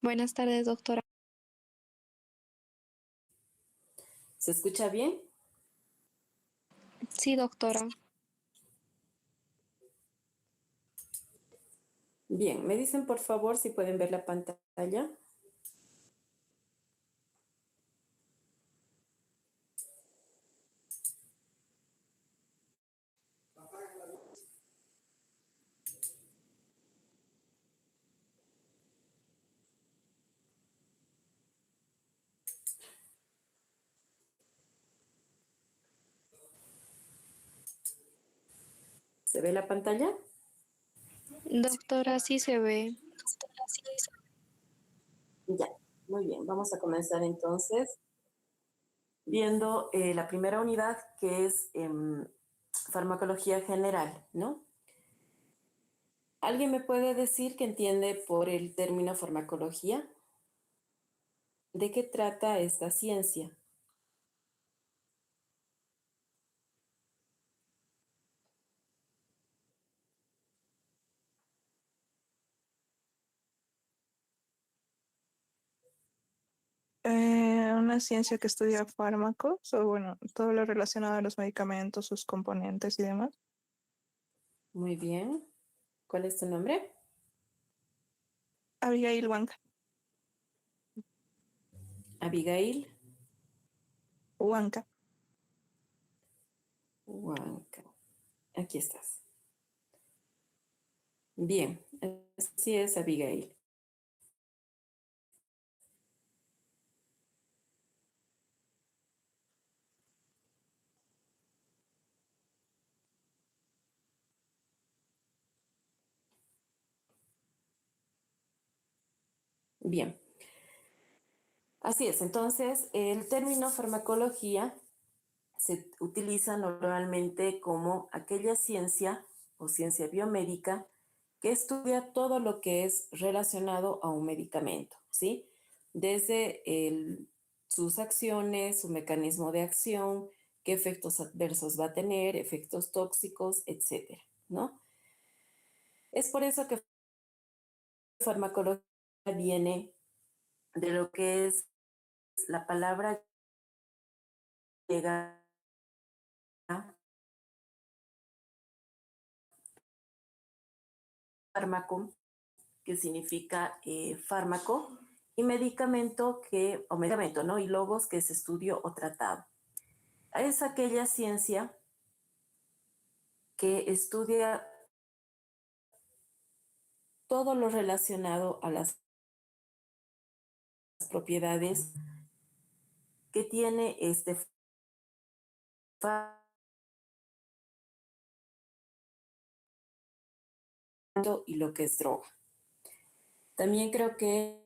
Buenas tardes, doctora. ¿Se escucha bien? Sí, doctora. Bien, me dicen por favor si pueden ver la pantalla. ¿Se ve la pantalla? Doctora, sí se ve. Ya, muy bien. Vamos a comenzar entonces viendo la primera unidad que es farmacología general, ¿no? ¿Alguien me puede decir qué entiende por el término farmacología? ¿De qué trata esta ciencia? Una ciencia que estudia fármacos, o bueno, todo lo relacionado a los medicamentos, sus componentes y demás. Muy bien. ¿Cuál es tu nombre? Abigail Huanca. Abigail Huanca. Huanca. Aquí estás. Bien, así es, Abigail. Bien. Así es, entonces el término farmacología se utiliza normalmente como aquella ciencia o ciencia biomédica que estudia todo lo que es relacionado a un medicamento, ¿sí? Desde sus acciones, su mecanismo de acción, qué efectos adversos va a tener, efectos tóxicos, etcétera, ¿no? Es por eso que farmacología viene de lo que es la palabra griega fármaco, que significa fármaco, y medicamento, o medicamento, ¿no? Y logos, que es estudio o tratado. Es aquella ciencia que estudia todo lo relacionado a las propiedades que tiene este fármaco y lo que es droga. También creo que,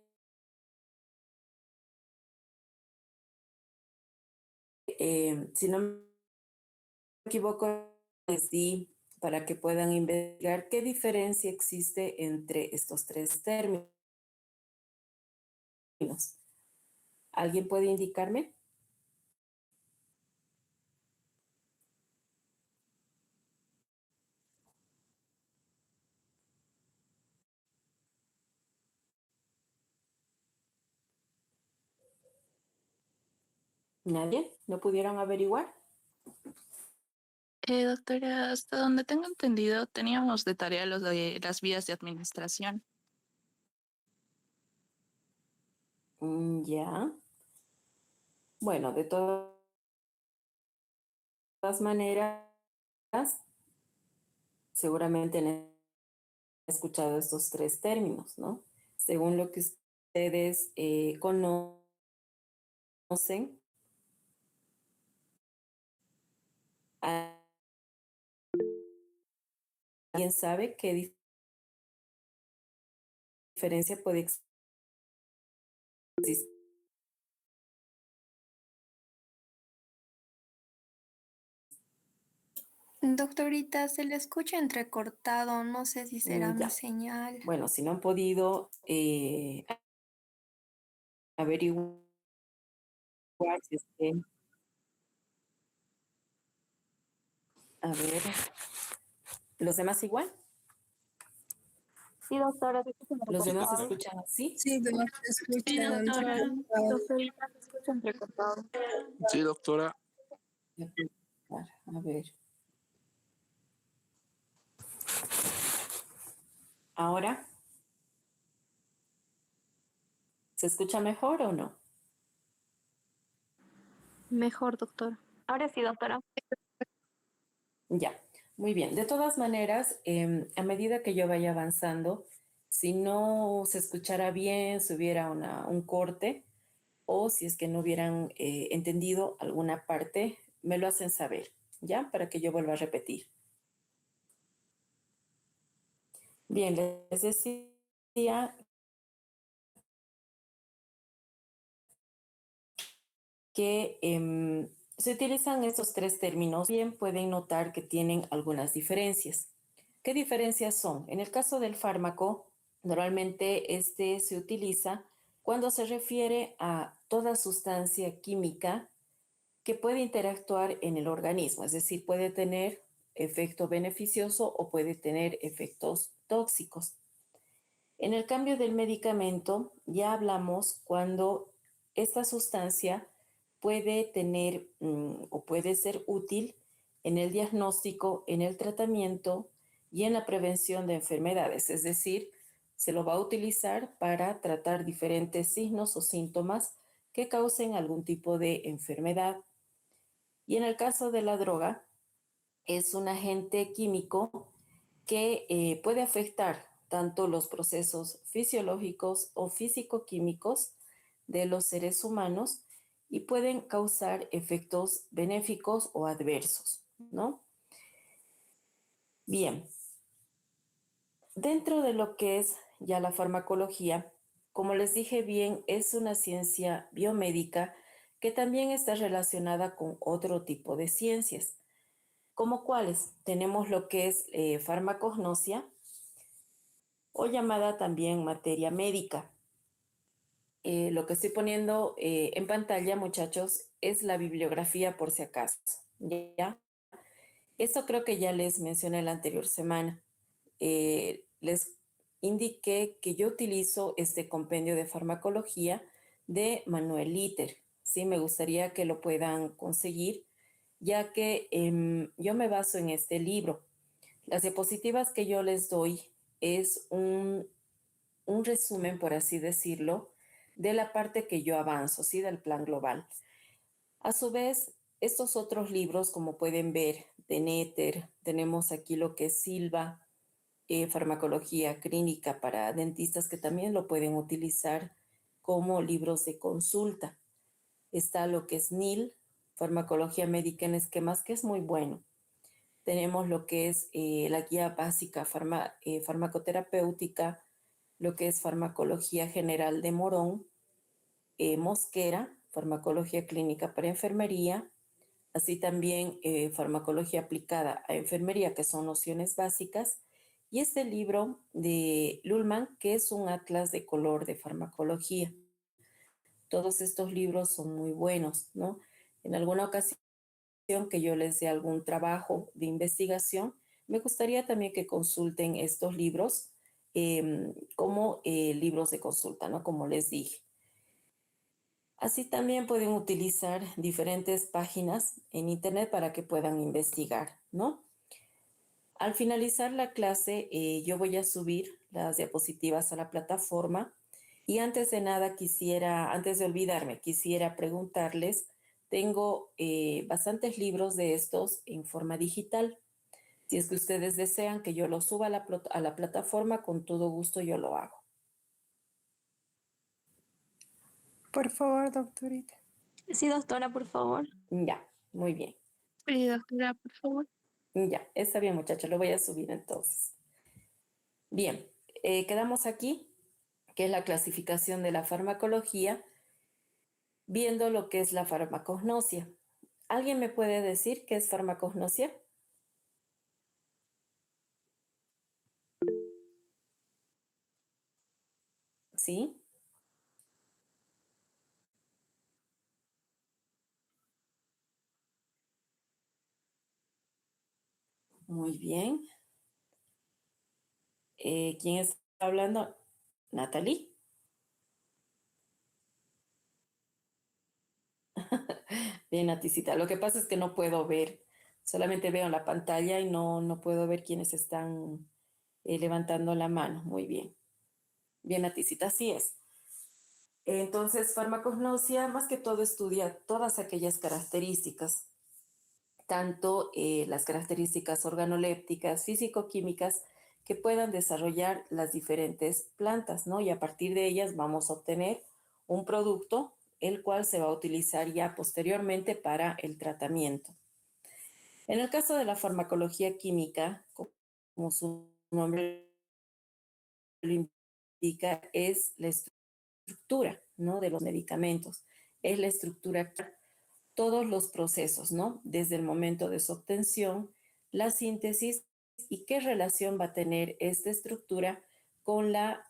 si no me equivoco, les di para que puedan investigar qué diferencia existe entre estos tres términos. ¿Alguien puede indicarme? ¿Nadie? ¿No pudieron averiguar? Doctora, hasta donde tengo entendido, teníamos de tarea los de las vías de administración. Ya. Bueno, de todas maneras, seguramente han escuchado estos tres términos, ¿no? Según lo que ustedes conocen, ¿alguien sabe qué diferencia puede existir? Doctorita, se le escucha entrecortado. No sé si será mi Ya. señal. Bueno, si no han podido averiguar, si es que, a ver, ¿los demás igual? Sí, doctora, se escucha ¿Los demás se entrecortado. escuchan así? Sí, no se Sí, escucha doctora, entrecortado. doctorita, se escucha entrecortado. Sí, doctora. A ver. Ahora, ¿se escucha mejor o no? Mejor, doctora. Ahora sí, doctora. Ya, muy bien. De todas maneras, a medida que yo vaya avanzando, si no se escuchara bien, si hubiera un corte o si es que no hubieran entendido alguna parte, me lo hacen saber, ¿ya? Para que yo vuelva a repetir. Bien, les decía que se utilizan estos tres términos. Bien, pueden notar que tienen algunas diferencias. ¿Qué diferencias son? En el caso del fármaco, normalmente este se utiliza cuando se refiere a toda sustancia química que puede interactuar en el organismo, es decir, puede tener efecto beneficioso o puede tener efectos tóxicos. En el cambio del medicamento, ya hablamos cuando esta sustancia puede tener o puede ser útil en el diagnóstico, en el tratamiento y en la prevención de enfermedades, es decir, se lo va a utilizar para tratar diferentes signos o síntomas que causen algún tipo de enfermedad. Y en el caso de la droga, es un agente químico que puede afectar tanto los procesos fisiológicos o físico-químicos de los seres humanos y pueden causar efectos benéficos o adversos, ¿no? Bien, dentro de lo que es ya la farmacología, como les dije bien, es una ciencia biomédica que también está relacionada con otro tipo de ciencias. ¿Como cuáles? Tenemos lo que es farmacognosia o llamada también materia médica. Lo que estoy poniendo en pantalla, muchachos, es la bibliografía por si acaso. ¿Ya? Esto creo que ya les mencioné la anterior semana. Les indiqué que yo utilizo este compendio de farmacología de Manuel Liter. Sí, me gustaría que lo puedan conseguir, ya que yo me baso en este libro. Las diapositivas que yo les doy es un resumen, por así decirlo, de la parte que yo avanzo, ¿sí? Del plan global. A su vez, estos otros libros, como pueden ver, de Netter, tenemos aquí lo que es Silva, farmacología clínica para dentistas que también lo pueden utilizar como libros de consulta. Está lo que es NIL, farmacología médica en esquemas, que es muy bueno. Tenemos lo que es la guía básica farmacoterapéutica, lo que es farmacología general de Morón, Mosquera, farmacología clínica para enfermería, así también farmacología aplicada a enfermería, que son nociones básicas, y este libro de Lullmann, que es un atlas de color de farmacología. Todos estos libros son muy buenos, ¿no? En alguna ocasión que yo les dé algún trabajo de investigación, me gustaría también que consulten estos libros como libros de consulta, ¿no? Como les dije. Así también pueden utilizar diferentes páginas en Internet para que puedan investigar, ¿no? Al finalizar la clase, yo voy a subir las diapositivas a la plataforma y antes de nada antes de olvidarme, quisiera preguntarles, tengo bastantes libros de estos en forma digital. Si es que ustedes desean que yo los suba a la plataforma, con todo gusto yo lo hago. Por favor, doctorita. Sí, doctora, por favor. Ya, muy bien. Sí, doctora, por favor. Ya, está bien, muchachos, lo voy a subir entonces. Bien, quedamos aquí, que es la clasificación de la farmacología, viendo lo que es la farmacognosia. ¿Alguien me puede decir qué es farmacognosia? ¿Sí? Muy bien. ¿Quién es hablando Natalie. Bien, Naticita. Lo que pasa es que no puedo ver, solamente veo en la pantalla y no puedo ver quiénes están levantando la mano. Muy bien. Bien, Naticita, así es. Entonces, farmacognosia más que todo estudia todas aquellas características, tanto las características organolépticas, físico-químicas, que puedan desarrollar las diferentes plantas, ¿no? Y a partir de ellas vamos a obtener un producto, el cual se va a utilizar ya posteriormente para el tratamiento. En el caso de la farmacología química, como su nombre lo indica, es la estructura, ¿no? De los medicamentos, es la estructura, todos los procesos, ¿no? Desde el momento de su obtención, la síntesis y qué relación va a tener esta estructura con la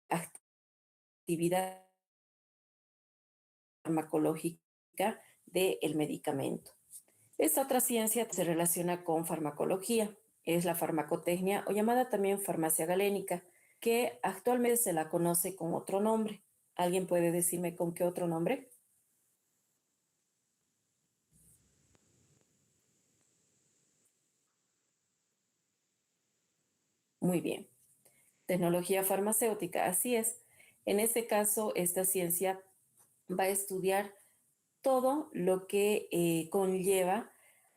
actividad farmacológica del medicamento. Esta otra ciencia se relaciona con farmacología, es la farmacotecnia o llamada también farmacia galénica, que actualmente se la conoce con otro nombre. ¿Alguien puede decirme con qué otro nombre? Muy bien. Tecnología farmacéutica, así es. En este caso, esta ciencia va a estudiar todo lo que conlleva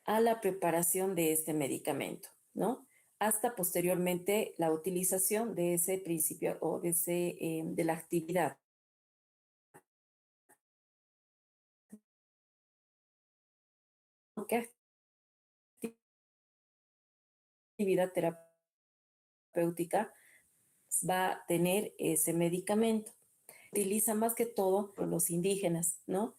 a la preparación de este medicamento, ¿no? Hasta posteriormente la utilización de ese principio o de la actividad. ¿Qué actividad terapéutica va a tener ese medicamento? Utiliza más que todo por los indígenas, ¿no?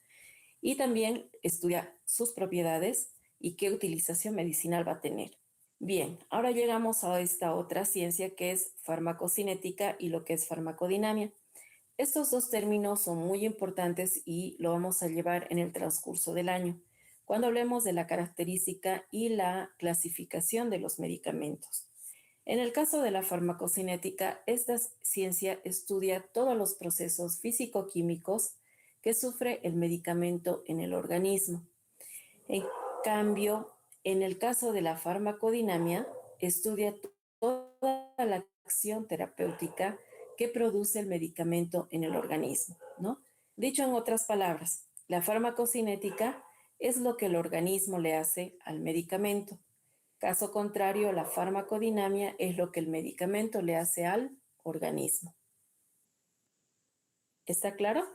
Y también estudia sus propiedades y qué utilización medicinal va a tener. Bien, ahora llegamos a esta otra ciencia que es farmacocinética y lo que es farmacodinamia. Estos dos términos son muy importantes y lo vamos a llevar en el transcurso del año, cuando hablemos de la característica y la clasificación de los medicamentos. En el caso de la farmacocinética, esta ciencia estudia todos los procesos físico-químicos que sufre el medicamento en el organismo. En cambio, en el caso de la farmacodinamia, estudia toda la acción terapéutica que produce el medicamento en el organismo, ¿no? Dicho en otras palabras, la farmacocinética es lo que el organismo le hace al medicamento. Caso contrario, la farmacodinamia es lo que el medicamento le hace al organismo. ¿Está claro?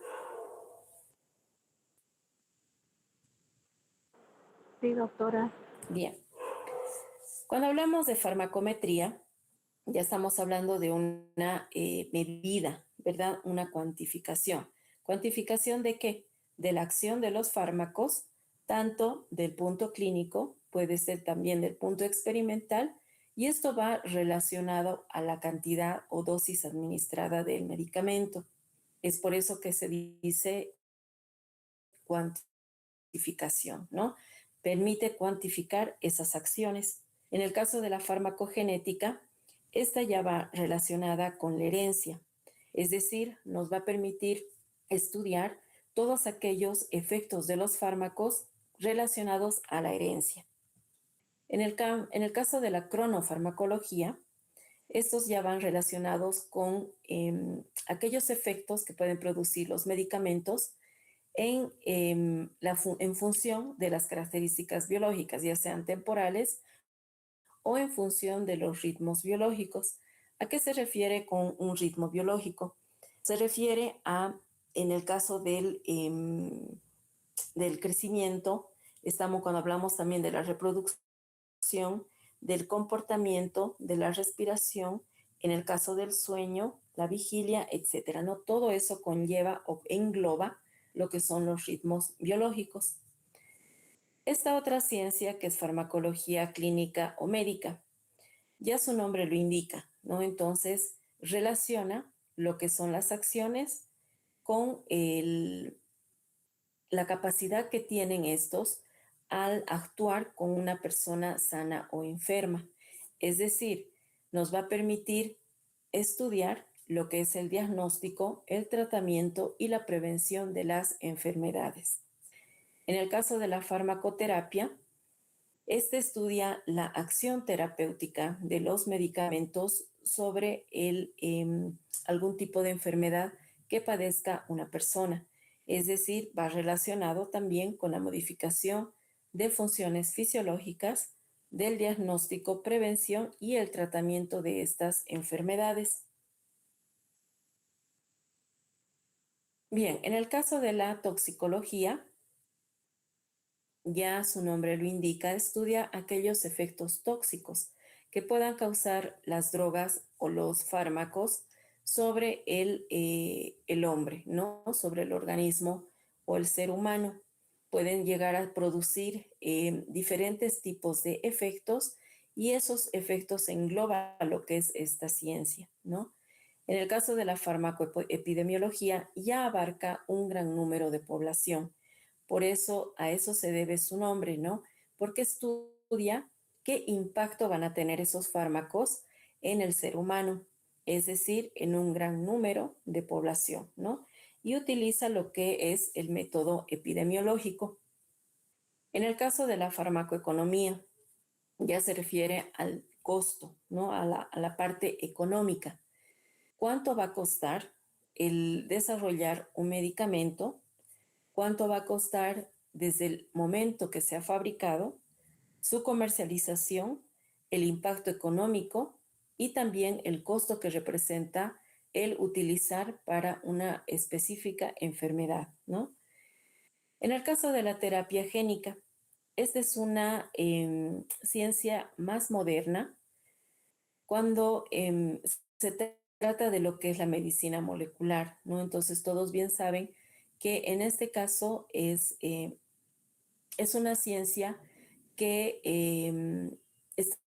Sí, doctora. Bien. Cuando hablamos de farmacometría, ya estamos hablando de una medida, ¿verdad? Una cuantificación. ¿Cuantificación de qué? De la acción de los fármacos, tanto del punto clínico, puede ser también del punto experimental, y esto va relacionado a la cantidad o dosis administrada del medicamento. Es por eso que se dice cuantificación, ¿no? Permite cuantificar esas acciones. En el caso de la farmacogenética, esta ya va relacionada con la herencia, es decir, nos va a permitir estudiar todos aquellos efectos de los fármacos relacionados a la herencia. En el caso de la cronofarmacología, estos ya van relacionados con aquellos efectos que pueden producir los medicamentos en función de las características biológicas, ya sean temporales o en función de los ritmos biológicos. ¿A qué se refiere con un ritmo biológico? Se refiere a, en el caso del crecimiento, cuando hablamos también de la reproducción, del comportamiento, de la respiración, en el caso del sueño, la vigilia, etcétera, ¿no? Todo eso conlleva o engloba lo que son los ritmos biológicos. Esta otra ciencia, que es farmacología clínica o médica, ya su nombre lo indica, ¿no? Entonces, relaciona lo que son las acciones con la capacidad que tienen estos al actuar con una persona sana o enferma. Es decir, nos va a permitir estudiar lo que es el diagnóstico, el tratamiento y la prevención de las enfermedades. En el caso de la farmacoterapia, este estudia la acción terapéutica de los medicamentos sobre algún tipo de enfermedad que padezca una persona. Es decir, va relacionado también con la modificación de funciones fisiológicas del diagnóstico, prevención y el tratamiento de estas enfermedades. Bien, en el caso de la toxicología, ya su nombre lo indica, estudia aquellos efectos tóxicos que puedan causar las drogas o los fármacos sobre el hombre, ¿no? Sobre el organismo o el ser humano. Pueden llegar a producir diferentes tipos de efectos y esos efectos engloban lo que es esta ciencia, ¿no? En el caso de la farmacoepidemiología ya abarca un gran número de población. Por eso a eso se debe su nombre, ¿no? Porque estudia qué impacto van a tener esos fármacos en el ser humano, es decir, en un gran número de población, ¿no? Y utiliza lo que es el método epidemiológico. En el caso de la farmacoeconomía, ya se refiere al costo, ¿no? A la parte económica. ¿Cuánto va a costar el desarrollar un medicamento? ¿Cuánto va a costar desde el momento que se ha fabricado, su comercialización, el impacto económico y también el costo que representa el utilizar para una específica enfermedad, ¿no? En el caso de la terapia génica, esta es una ciencia más moderna cuando se trata de lo que es la medicina molecular, ¿no? Entonces todos bien saben que en este caso es una ciencia que está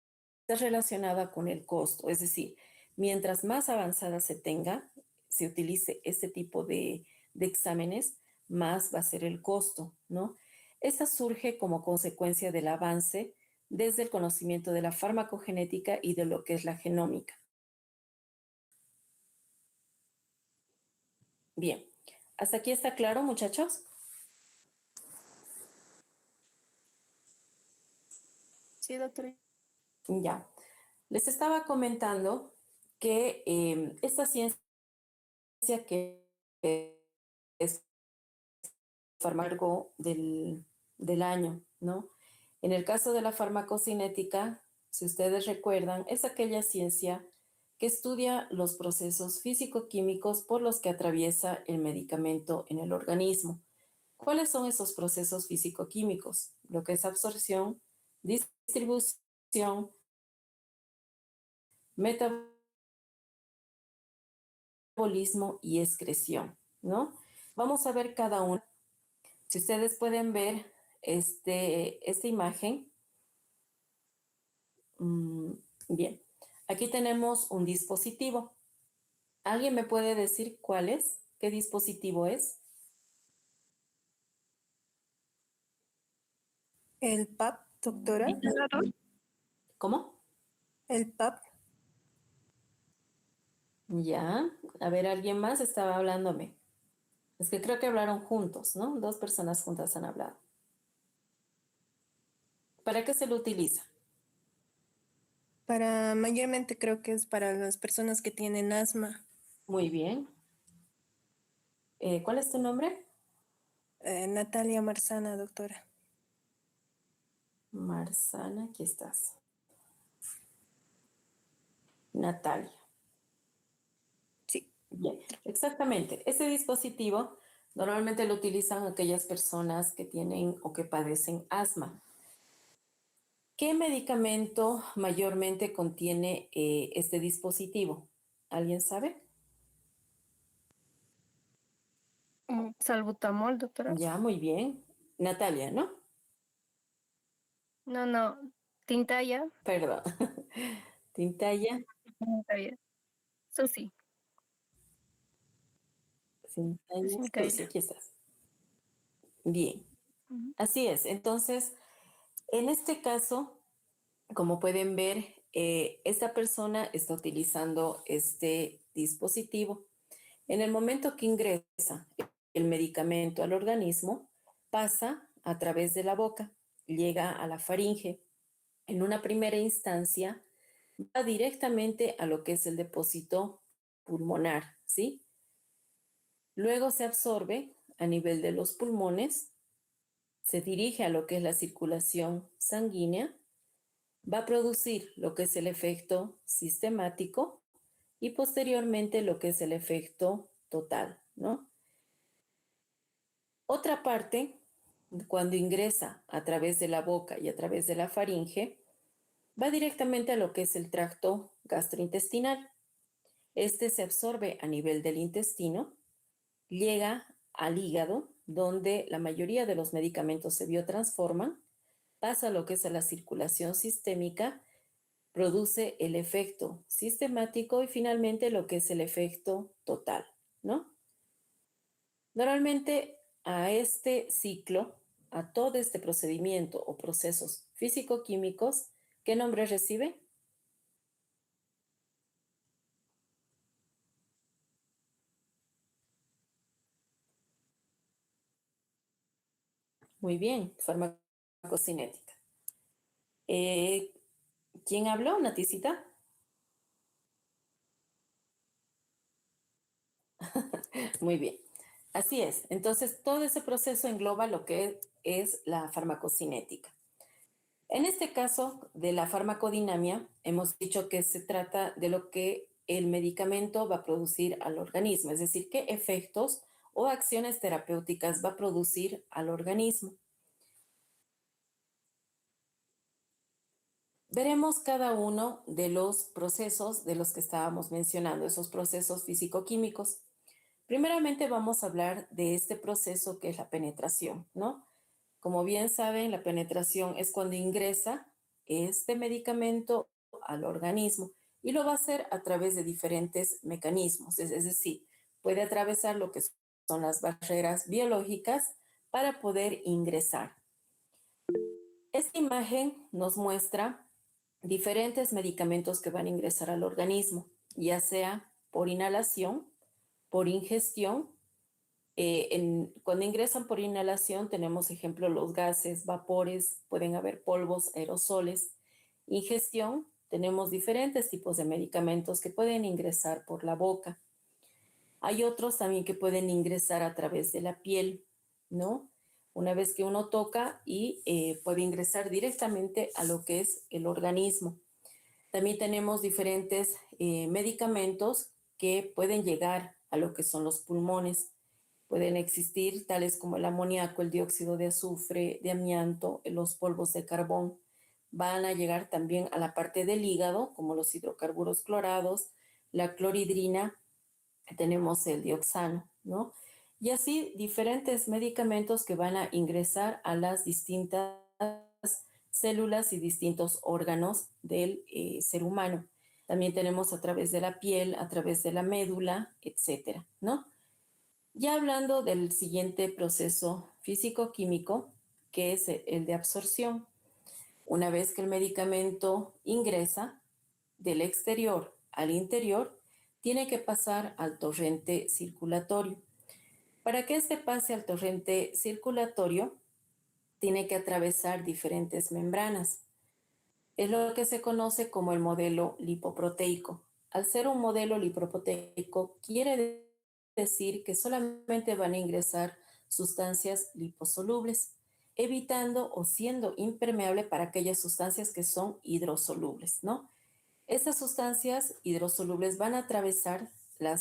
relacionada con el costo, es decir, mientras más avanzada se tenga, se utilice este tipo de exámenes, más va a ser el costo, ¿no? Esta surge como consecuencia del avance desde el conocimiento de la farmacogenética y de lo que es la genómica. Bien, ¿hasta aquí está claro, muchachos? Sí, doctora. Ya. Les estaba comentando que esta ciencia que es fármaco del año, ¿no? En el caso de la farmacocinética, si ustedes recuerdan, es aquella ciencia que estudia los procesos físico-químicos por los que atraviesa el medicamento en el organismo. ¿Cuáles son esos procesos físico-químicos? Lo que es absorción, distribución, metabolismo y excreción, ¿no? Vamos a ver cada uno. Si ustedes pueden ver esta imagen, bien, aquí tenemos un dispositivo. ¿Alguien me puede decir cuál es? ¿Qué dispositivo es? El PAP, doctora. ¿Cómo? El PAP. Ya, a ver, alguien más estaba hablándome. Es que creo que hablaron juntos, ¿no? Dos personas juntas han hablado. ¿Para qué se lo utiliza? Mayormente creo que es para las personas que tienen asma. Muy bien. ¿Cuál es tu nombre? Natalia Marzana, doctora. Marzana, aquí estás. Natalia. Sí. Bien, exactamente. Este dispositivo normalmente lo utilizan aquellas personas que tienen o que padecen asma. ¿Qué medicamento mayormente contiene este dispositivo? ¿Alguien sabe? Salbutamol, doctora. Ya, muy bien. Natalia, ¿no? No, Tintaya. Perdón. Tintaya. Tintaya. Susi, Tintaya. es Tú, sí, Micaela. aquí estás. Bien. Ujú. Así es. Entonces, en este caso, como pueden ver, esta persona está utilizando este dispositivo. En el momento que ingresa el medicamento al organismo, pasa a través de la boca, llega a la faringe. En una primera instancia, va directamente a lo que es el depósito pulmonar, ¿sí? Luego se absorbe a nivel de los pulmones, se dirige a lo que es la circulación sanguínea, va a producir lo que es el efecto sistemático y posteriormente lo que es el efecto total, ¿no? Otra parte, cuando ingresa a través de la boca y a través de la faringe, va directamente a lo que es el tracto gastrointestinal. Este se absorbe a nivel del intestino, llega al hígado, donde la mayoría de los medicamentos se biotransforman, pasa a lo que es a la circulación sistémica, produce el efecto sistemático y finalmente lo que es el efecto total, ¿no? Normalmente a este ciclo, a todo este procedimiento o procesos físico-químicos, ¿qué nombre recibe? Muy bien, farmacocinética. ¿Quién habló, Naticita? Muy bien. Así es. Entonces, todo ese proceso engloba lo que es la farmacocinética. En este caso de la farmacodinamia, hemos dicho que se trata de lo que el medicamento va a producir al organismo, es decir, qué efectos o acciones terapéuticas va a producir al organismo. Veremos cada uno de los procesos de los que estábamos mencionando, esos procesos físico-químicos. Primeramente vamos a hablar de este proceso que es la penetración, ¿no? Como bien saben, la penetración es cuando ingresa este medicamento al organismo y lo va a hacer a través de diferentes mecanismos, es decir, puede atravesar lo que son las barreras biológicas para poder ingresar. Esta imagen nos muestra diferentes medicamentos que van a ingresar al organismo, ya sea por inhalación, por ingestión. Cuando ingresan por inhalación tenemos ejemplo los gases, vapores, pueden haber polvos, aerosoles. Ingestión, tenemos diferentes tipos de medicamentos que pueden ingresar por la boca. Hay otros también que pueden ingresar a través de la piel, ¿no? Una vez que uno toca y puede ingresar directamente a lo que es el organismo. También tenemos diferentes medicamentos que pueden llegar a lo que son los pulmones. Pueden existir tales como el amoníaco, el dióxido de azufre, de amianto, los polvos de carbón. Van a llegar también a la parte del hígado, como los hidrocarburos clorados, la clorhidrina, tenemos el dioxano, ¿no? Y así diferentes medicamentos que van a ingresar a las distintas células y distintos órganos del ser humano. También tenemos a través de la piel, a través de la médula, etcétera, ¿no? Ya hablando del siguiente proceso físico-químico, que es el de absorción. Una vez que el medicamento ingresa del exterior al interior, tiene que pasar al torrente circulatorio. Para que este pase al torrente circulatorio, tiene que atravesar diferentes membranas. Es lo que se conoce como el modelo lipoproteico. Al ser un modelo lipoproteico, quiere decir que solamente van a ingresar sustancias liposolubles, evitando o siendo impermeable para aquellas sustancias que son hidrosolubles, ¿no? Estas sustancias hidrosolubles van a atravesar la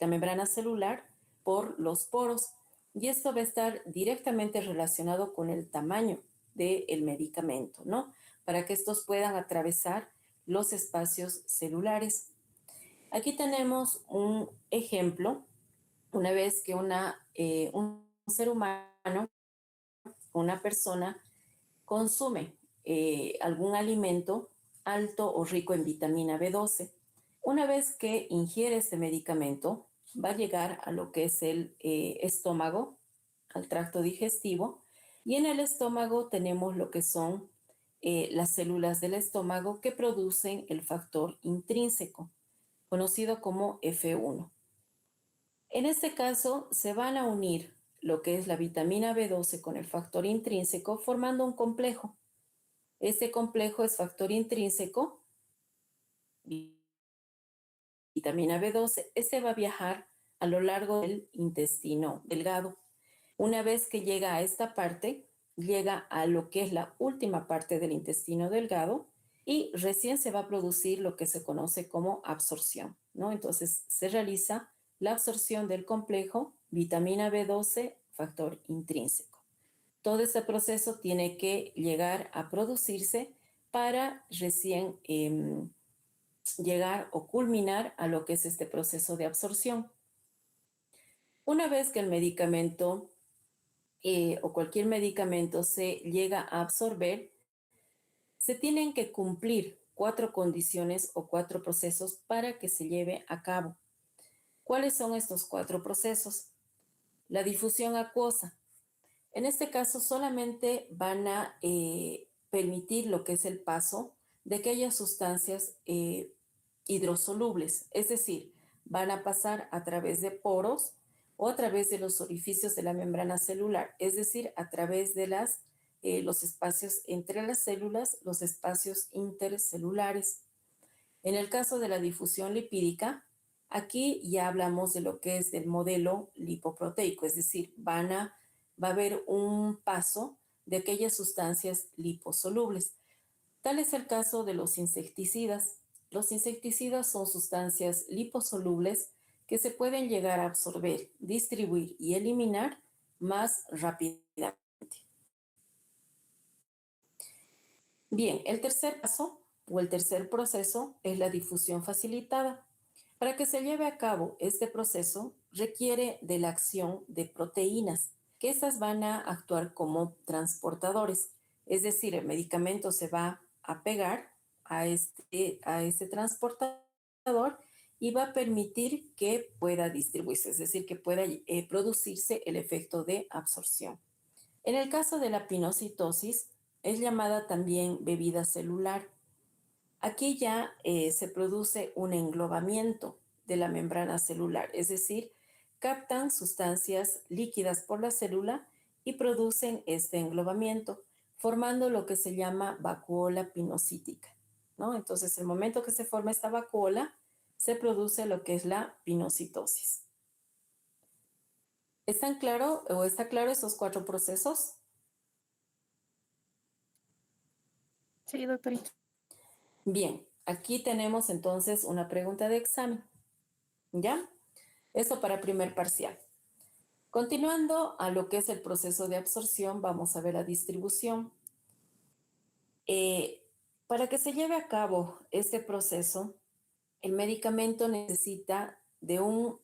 membrana celular por los poros y esto va a estar directamente relacionado con el tamaño del medicamento, ¿no? Para que estos puedan atravesar los espacios celulares. Aquí tenemos un ejemplo, una vez que un ser humano, una persona, consume algún alimento alto o rico en vitamina B12. Una vez que ingiere este medicamento, va a llegar a lo que es el estómago, al tracto digestivo, y en el estómago tenemos lo que son las células del estómago que producen el factor intrínseco, conocido como F1. En este caso, se van a unir lo que es la vitamina B12 con el factor intrínseco, formando un complejo. Este complejo es factor intrínseco, vitamina B12. Este va a viajar a lo largo del intestino delgado. Una vez que llega a esta parte, llega a lo que es la última parte del intestino delgado y recién se va a producir lo que se conoce como absorción, ¿no? Entonces se realiza la absorción del complejo vitamina B12, factor intrínseco. Todo este proceso tiene que llegar a producirse para recién llegar o culminar a lo que es este proceso de absorción. Una vez que el medicamento o cualquier medicamento se llega a absorber, se tienen que cumplir 4 condiciones o 4 procesos para que se lleve a cabo. ¿Cuáles son estos 4 procesos? La difusión acuosa. En este caso solamente van a permitir lo que es el paso de aquellas sustancias hidrosolubles, es decir, van a pasar a través de poros o a través de los orificios de la membrana celular, es decir, a través de los espacios entre las células, los espacios intercelulares. En el caso de la difusión lipídica, aquí ya hablamos de lo que es del modelo lipoproteico, es decir, va a haber un paso de aquellas sustancias liposolubles. Tal es el caso de los insecticidas. Los insecticidas son sustancias liposolubles que se pueden llegar a absorber, distribuir y eliminar más rápidamente. Bien, el tercer paso o el tercer proceso es la difusión facilitada. Para que se lleve a cabo este proceso requiere de la acción de proteínas, que estas van a actuar como transportadores. Es decir, el medicamento se va a pegar a este transportador y va a permitir que pueda distribuirse, es decir, que pueda producirse el efecto de absorción. En el caso de la pinocitosis, es llamada también bebida celular. Aquí ya se produce un englobamiento de la membrana celular, es decir, captan sustancias líquidas por la célula y producen este englobamiento, formando lo que se llama vacuola pinocítica, ¿no? Entonces, el momento que se forma esta vacuola, se produce lo que es la pinocitosis. ¿Están claro o está claro esos 4 procesos? Sí, doctorita. Bien, aquí tenemos entonces una pregunta de examen, ¿ya? Eso para primer parcial. Continuando a lo que es el proceso de absorción, vamos a ver la distribución. Para que se lleve a cabo este proceso, el medicamento necesita de un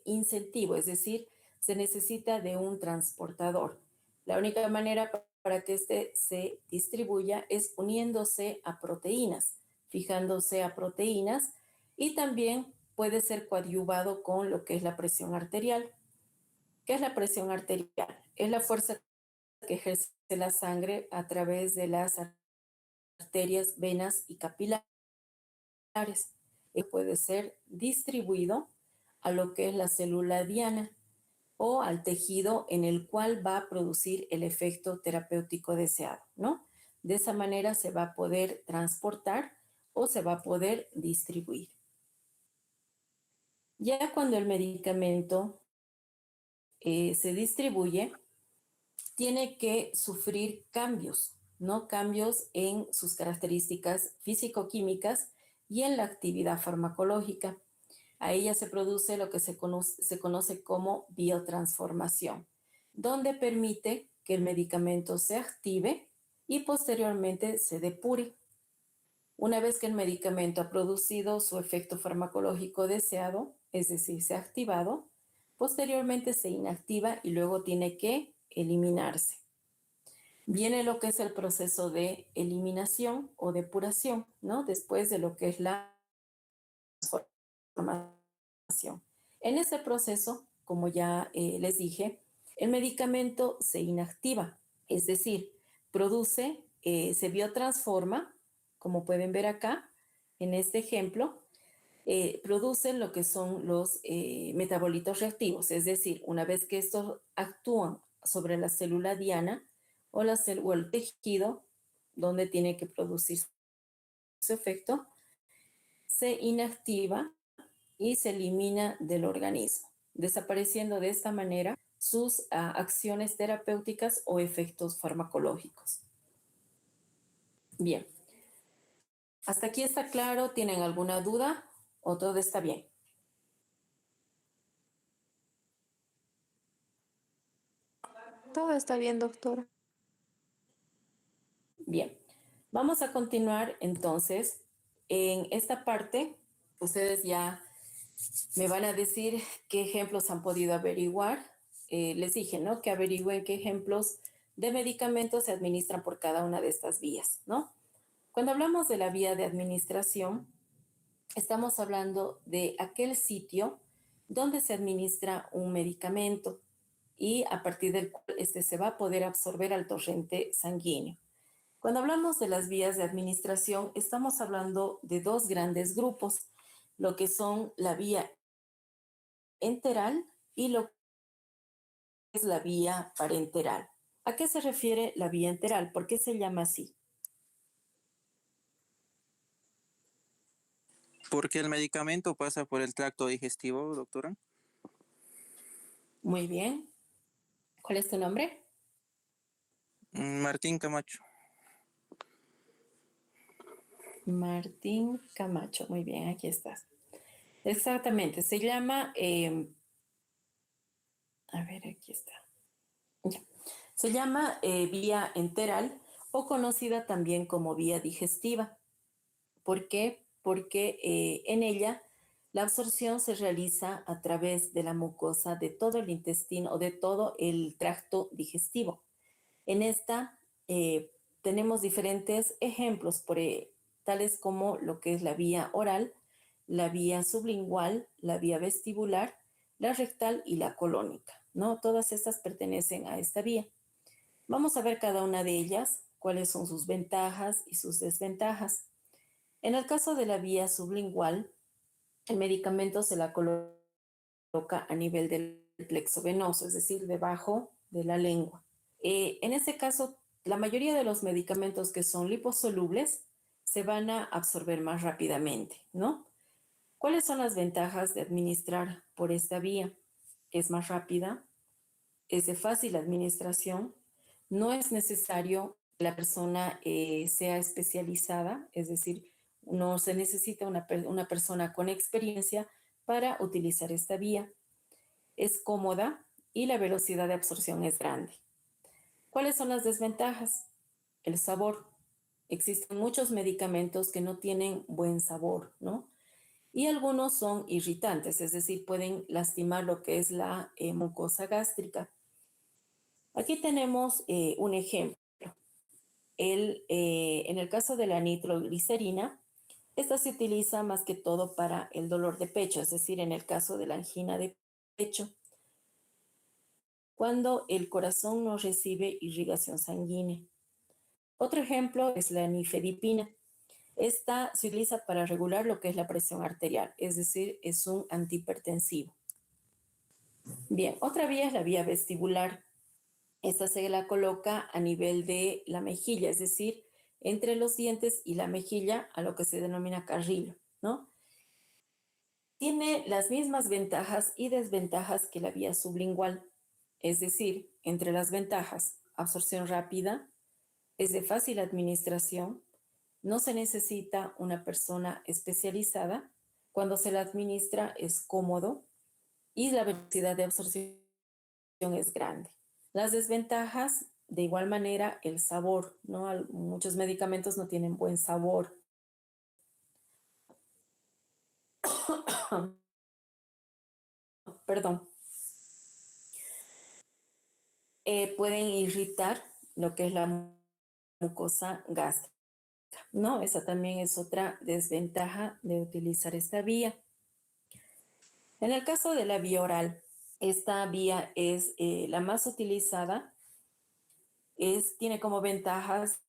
incentivo, es decir, se necesita de un transportador. La única manera para que este se distribuya es uniéndose a proteínas, fijándose a proteínas y también puede ser coadyuvado con lo que es la presión arterial. ¿Qué es la presión arterial? Es la fuerza que ejerce la sangre a través de las arterias, venas y capilares. Puede ser distribuido a lo que es la célula diana o al tejido en el cual va a producir el efecto terapéutico deseado, ¿no? De esa manera se va a poder transportar o se va a poder distribuir. Ya cuando el medicamento se distribuye, tiene que sufrir cambios, ¿no? Cambios en sus características físico-químicas y en la actividad farmacológica. A ella se produce lo que se conoce como biotransformación, donde permite que el medicamento se active y posteriormente se depure. Una vez que el medicamento ha producido su efecto farmacológico deseado, es decir, se ha activado, posteriormente se inactiva y luego tiene que eliminarse. Viene lo que es el proceso de eliminación o depuración, ¿no? Después de lo que es la transformación. En ese proceso, como ya les dije, el medicamento se inactiva, es decir, produce se biotransforma, como pueden ver acá, en este ejemplo, producen lo que son los metabolitos reactivos, es decir, una vez que estos actúan sobre la célula diana o el tejido donde tiene que producir su efecto, se inactiva y se elimina del organismo, desapareciendo de esta manera sus acciones terapéuticas o efectos farmacológicos. Bien, ¿hasta aquí está claro? ¿Tienen alguna duda o todo está bien? Todo está bien, doctora. Bien, vamos a continuar entonces. En esta parte, ustedes ya me van a decir qué ejemplos han podido averiguar. Les dije, ¿no? Que averigüen qué ejemplos de medicamentos se administran por cada una de estas vías, ¿no? Cuando hablamos de la vía de administración, estamos hablando de aquel sitio donde se administra un medicamento y a partir del cual este se va a poder absorber al torrente sanguíneo. Cuando hablamos de las vías de administración, estamos hablando de dos grandes grupos, lo que son la vía enteral y lo que es la vía parenteral. ¿A qué se refiere la vía enteral? ¿Por qué se llama así? Porque el medicamento pasa por el tracto digestivo, doctora. Muy bien. ¿Cuál es tu nombre? Martín Camacho. Martín Camacho. Muy bien, aquí estás. Exactamente, se llama, a ver, aquí está. Ya. Se llama vía enteral o conocida también como vía digestiva. ¿Por qué? Porque en ella la absorción se realiza a través de la mucosa de todo el intestino o de todo el tracto digestivo. En esta tenemos diferentes ejemplos, tales como lo que es la vía oral, la vía sublingual, la vía vestibular, la rectal y la colónica, ¿no? Todas estas pertenecen a esta vía. Vamos a ver cada una de ellas, cuáles son sus ventajas y sus desventajas. En el caso de la vía sublingual, el medicamento se la coloca a nivel del plexo venoso, es decir, debajo de la lengua. En este caso, la mayoría de los medicamentos que son liposolubles se van a absorber más rápidamente, ¿no? ¿Cuáles son las ventajas de administrar por esta vía? Es más rápida, es de fácil administración, no es necesario que la persona sea especializada, es decir, no se necesita una persona con experiencia para utilizar esta vía. Es cómoda y la velocidad de absorción es grande. ¿Cuáles son las desventajas? El sabor. Existen muchos medicamentos que no tienen buen sabor, ¿no? Y algunos son irritantes, es decir, pueden lastimar lo que es la mucosa gástrica. Aquí tenemos un ejemplo. En el caso de la nitroglicerina, esta se utiliza más que todo para el dolor de pecho, es decir, en el caso de la angina de pecho, cuando el corazón no recibe irrigación sanguínea. Otro ejemplo es la nifedipina. Esta se utiliza para regular lo que es la presión arterial, es decir, es un antihipertensivo. Bien, otra vía es la vía vestibular. Esta se la coloca a nivel de la mejilla, es decir, entre los dientes y la mejilla, a lo que se denomina carrillo, ¿no? Tiene las mismas ventajas y desventajas que la vía sublingual, es decir, entre las ventajas, absorción rápida, es de fácil administración, no se necesita una persona especializada, cuando se la administra es cómodo y la velocidad de absorción es grande. Las desventajas, de igual manera, el sabor, ¿no? Muchos medicamentos no tienen buen sabor. Perdón. Pueden irritar lo que es la mucosa gástrica, ¿no? Esa también es otra desventaja de utilizar esta vía. En el caso de la vía oral, esta vía es la más utilizada, tiene como ventajas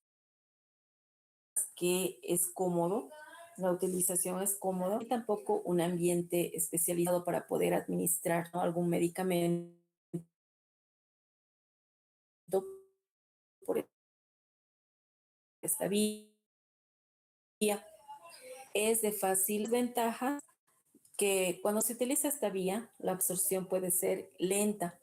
que es cómodo, la utilización es cómoda y tampoco un ambiente especializado para poder administrar, ¿no?, algún medicamento por esta vía. Es de fácil ventaja que cuando se utiliza esta vía, la absorción puede ser lenta.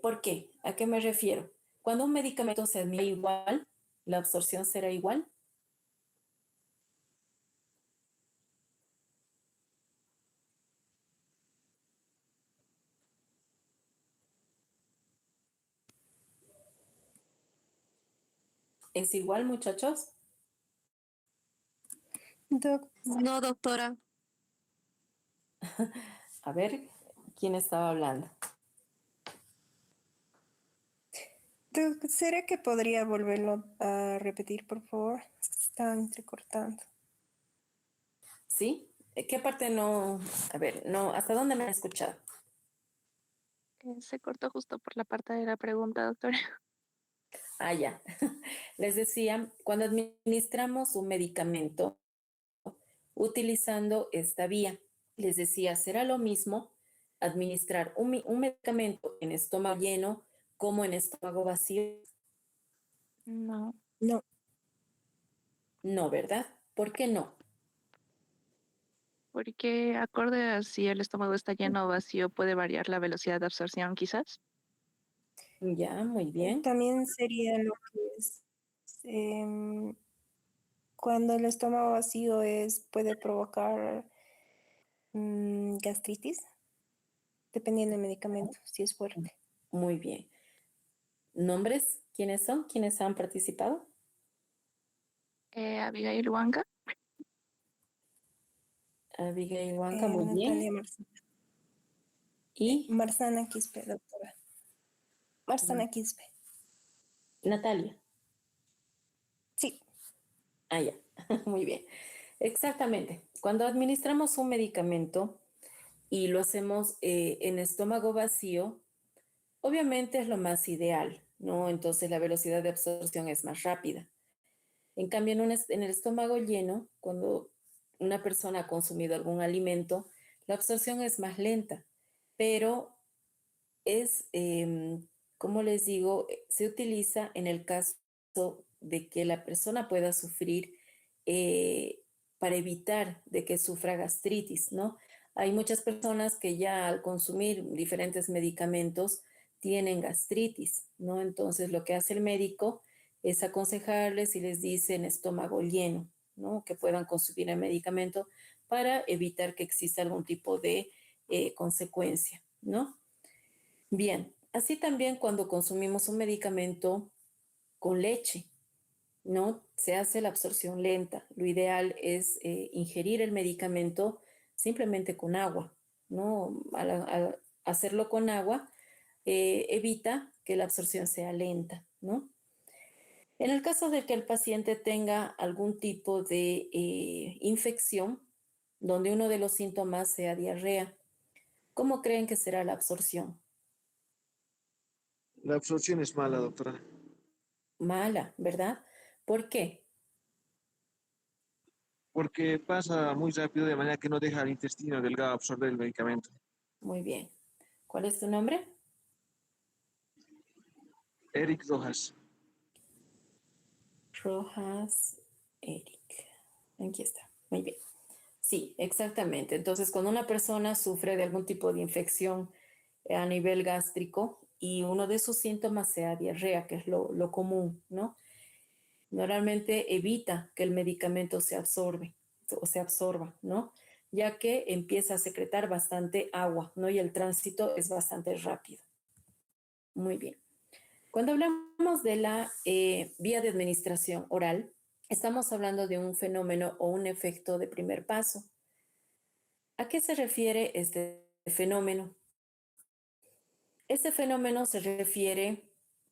¿Por qué? ¿A qué me refiero? Cuando un medicamento se administra igual, la absorción será igual. ¿Es igual, muchachos? No, doctora. A ver, ¿quién estaba hablando? ¿Será que podría volverlo a repetir, por favor? Es que se está entrecortando. ¿Sí? ¿Qué parte no? A ver, no, ¿hasta dónde me han escuchado? Se cortó justo por la parte de la pregunta, doctora. Ah, ya. Les decía, cuando administramos un medicamento utilizando esta vía, les decía, será lo mismo administrar un medicamento en estómago lleno como en estómago vacío. No, No, No, ¿verdad? ¿Por qué no? porque acorde a si el estómago está lleno o vacío, puede variar la velocidad de absorción, quizás. Ya, muy bien. también sería lo que es em, cuando el estómago vacío puede provocar gastritis, dependiendo del medicamento, si es fuerte. Muy bien. ¿Nombres? ¿Quiénes son? ¿Quiénes han participado? Abigail Huanca. Abigail Huanca, muy Natalia bien. Y Marzana Quispe, doctora. Marzana Quispe. Natalia. Sí, Ah, ya. Muy bien. Exactamente. Cuando administramos un medicamento y lo hacemos en estómago vacío, obviamente es lo más ideal, ¿no? Entonces la velocidad de absorción es más rápida. En cambio, en el estómago lleno, cuando una persona ha consumido algún alimento, la absorción es más lenta, pero es, como les digo, se utiliza en el caso de que la persona pueda sufrir para evitar de que sufra gastritis, ¿no? Hay muchas personas que ya al consumir diferentes medicamentos tienen gastritis, ¿no? Entonces lo que hace el médico es aconsejarles y les dice en estómago lleno, ¿no? Que puedan consumir el medicamento para evitar que exista algún tipo de consecuencia, ¿no? Bien, así también cuando consumimos un medicamento con leche, ¿no? Se hace la absorción lenta. Lo ideal es ingerir el medicamento simplemente con agua, ¿no? Al hacerlo con agua, evita que la absorción sea lenta, ¿no? En el caso de que el paciente tenga algún tipo de infección, donde uno de los síntomas sea diarrea, ¿cómo creen que será la absorción? La absorción es mala, doctora, Mala, ¿verdad? ¿Por qué? porque pasa muy rápido de manera que no deja al intestino delgado absorber el medicamento. Muy bien. ¿Cuál es tu nombre? Eric Rojas. Rojas Eric. Aquí está. Muy bien. Sí, exactamente. Entonces, cuando una persona sufre de algún tipo de infección a nivel gástrico y uno de sus síntomas sea diarrea, que es lo común, ¿no? Normalmente evita que el medicamento se absorbe o se absorba, ¿no? Ya que empieza a secretar bastante agua, ¿no? Y el tránsito es bastante rápido. Muy bien. Cuando hablamos de la vía de administración oral, estamos hablando de un fenómeno o un efecto de primer paso. ¿A qué se refiere este fenómeno? Este fenómeno se refiere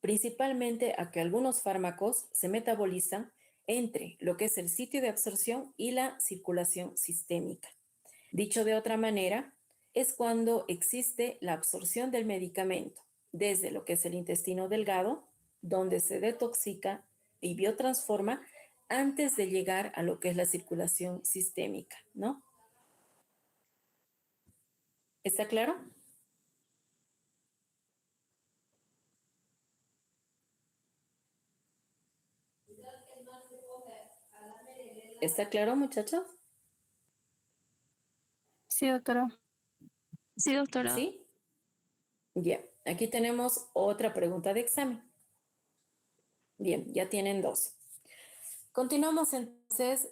principalmente a que algunos fármacos se metabolizan entre lo que es el sitio de absorción y la circulación sistémica. Dicho de otra manera, es cuando existe la absorción del medicamento desde lo que es el intestino delgado, donde se detoxica y biotransforma, antes de llegar a lo que es la circulación sistémica, ¿no? ¿Está claro? ¿Está claro, muchachos? Sí, doctora. Sí, doctora. ¿Sí? Ya, aquí tenemos otra pregunta de examen. Bien, ya tienen 2. Continuamos entonces.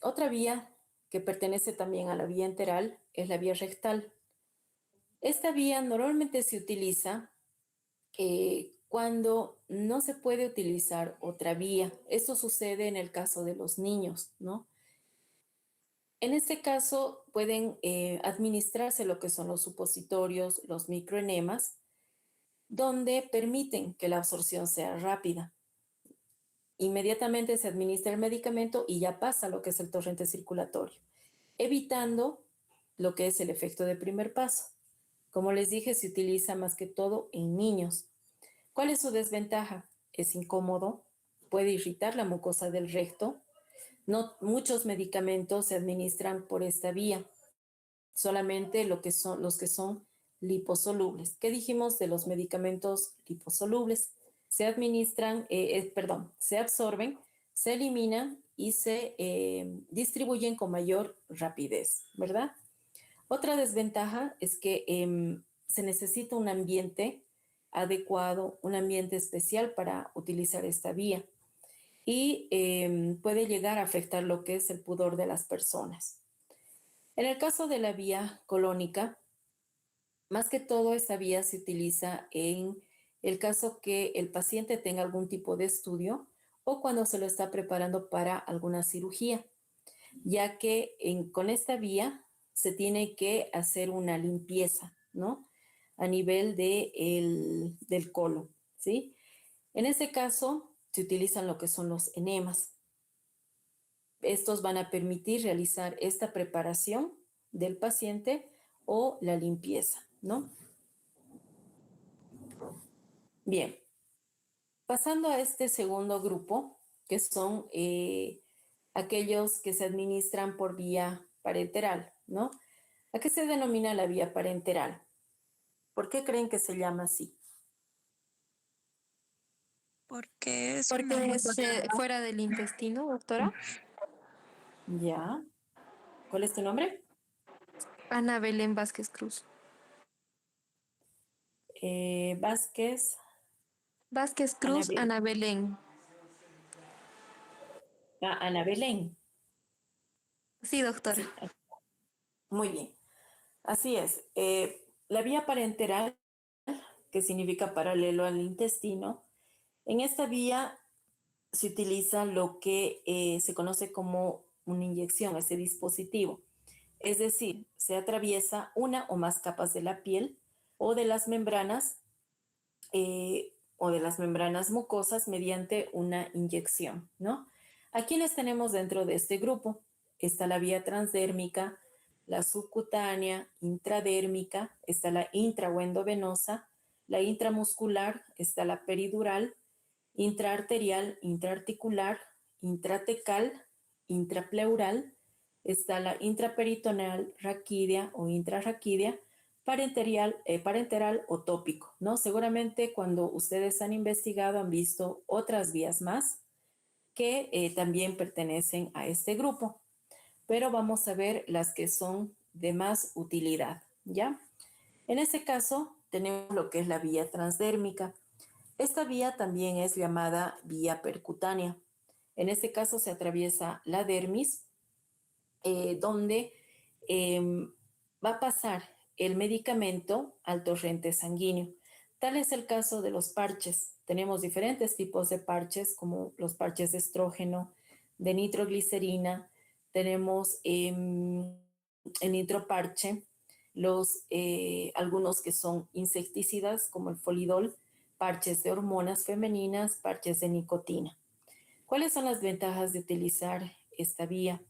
Otra vía que pertenece también a la vía enteral es la vía rectal. Esta vía normalmente se utiliza cuando no se puede utilizar otra vía. Esto sucede en el caso de los niños, ¿no? En este caso pueden administrarse lo que son los supositorios, los microenemas, donde permiten que la absorción sea rápida. Inmediatamente se administra el medicamento y ya pasa lo que es el torrente circulatorio, evitando lo que es el efecto de primer paso. Como les dije, se utiliza más que todo en niños. ¿Cuál es su desventaja? Es incómodo, puede irritar la mucosa del recto. No, muchos medicamentos se administran por esta vía, solamente los que son liposolubles. ¿Qué dijimos de los medicamentos liposolubles? Se administran, se absorben, se eliminan y se distribuyen con mayor rapidez, ¿verdad? Otra desventaja es que se necesita un ambiente adecuado, un ambiente especial para utilizar esta vía y puede llegar a afectar lo que es el pudor de las personas. En el caso de la vía colónica, más que todo esta vía se utiliza en el caso que el paciente tenga algún tipo de estudio o cuando se lo está preparando para alguna cirugía, ya que con esta vía se tiene que hacer una limpieza, ¿no? A nivel del colon, ¿sí? En ese caso se utilizan lo que son los enemas. Estos van a permitir realizar esta preparación del paciente o la limpieza, ¿no? Bien, pasando a este segundo grupo, que son aquellos que se administran por vía parenteral, ¿no? ¿A qué se denomina la vía parenteral? ¿Por qué creen que se llama así? Porque es Porque una es fuera del intestino, doctora. Ya. ¿Cuál es tu nombre? Ana Belén Vázquez Cruz. Vázquez. Vázquez Cruz, Ana Belén. Ana Belén. Sí, doctora. Sí, muy bien. Así es. La vía parenteral, que significa paralelo al intestino, en esta vía se utiliza lo que se conoce como una inyección, ese dispositivo. Es decir, se atraviesa una o más capas de la piel o de las membranas mucosas mediante una inyección, ¿no? ¿A quiénes tenemos dentro de este grupo? Está la vía transdérmica, la subcutánea, intradérmica, está la intra o endovenosa, la intramuscular, está la peridural, intraarterial, intraarticular, intratecal, intrapleural, está la intraperitoneal raquídea o intrarraquídea, parenteral o tópico, ¿no? Seguramente cuando ustedes han investigado han visto otras vías más que también pertenecen a este grupo, pero vamos a ver las que son de más utilidad, ¿ya? En este caso tenemos lo que es la vía transdérmica. Esta vía también es llamada vía percutánea. En este caso se atraviesa la dermis, donde va a pasar el medicamento al torrente sanguíneo. Tal es el caso de los parches. Tenemos diferentes tipos de parches, como los parches de estrógeno, de nitroglicerina, tenemos el nitroparche, algunos que son insecticidas, como el folidol, parches de hormonas femeninas, parches de nicotina. ¿Cuáles son las ventajas de utilizar esta vía?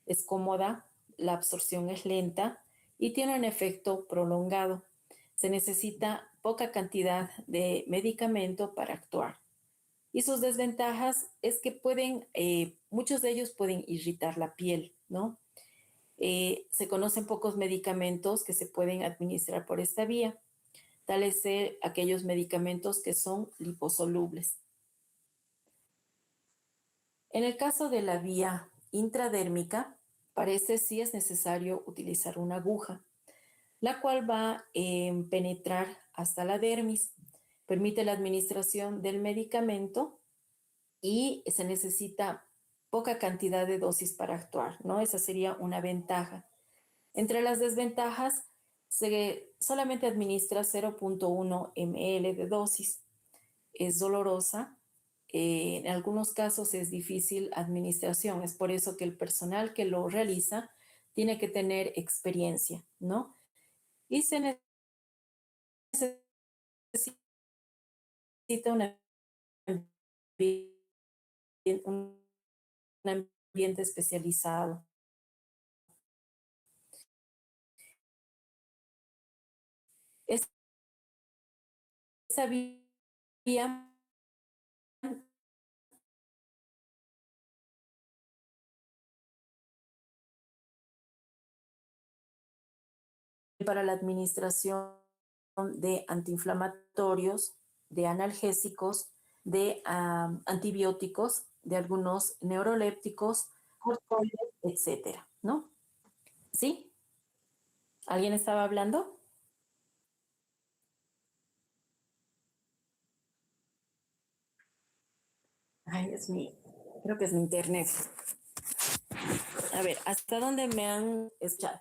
Es cómoda, la absorción es lenta y tiene un efecto prolongado. Se necesita poca cantidad de medicamento para actuar Y sus desventajas es que muchos de ellos pueden irritar la piel, ¿no? Se conocen pocos medicamentos que se pueden administrar por esta vía, tales aquellos medicamentos que son liposolubles. En el caso de la vía intradérmica, parece sí es necesario utilizar una aguja, la cual va a penetrar hasta la dermis, permite la administración del medicamento y se necesita poca cantidad de dosis para actuar, ¿no? Esa sería una ventaja. Entre las desventajas, solamente administra 0.1 ml de dosis. Es dolorosa. En algunos casos es difícil administración. Es por eso que el personal que lo realiza tiene que tener experiencia, ¿no? Y se necesita un ambiente especializado. Esa vía para la administración de antiinflamatorios, de analgésicos, de antibióticos, de algunos neurolépticos, corticoides, etcétera, ¿no? ¿Sí? ¿Alguien estaba hablando? Ay, Dios mío. Creo que es mi internet. A ver, ¿hasta dónde me han escuchado?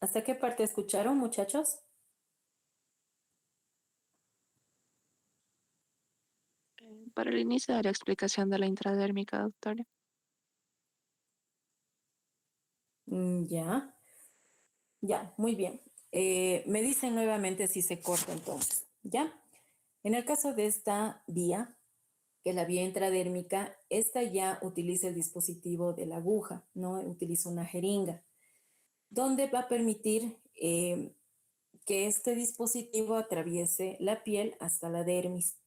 ¿Hasta qué parte escucharon, muchachos? Para el inicio de la explicación de la intradérmica, doctora. Ya, ya, muy bien. Me dicen nuevamente si se corta entonces, ¿ya? En el caso de esta vía, que es la vía intradérmica, esta ya utiliza el dispositivo de la aguja, ¿no? Utiliza una jeringa, donde va a permitir que este dispositivo atraviese la piel hasta la dermis.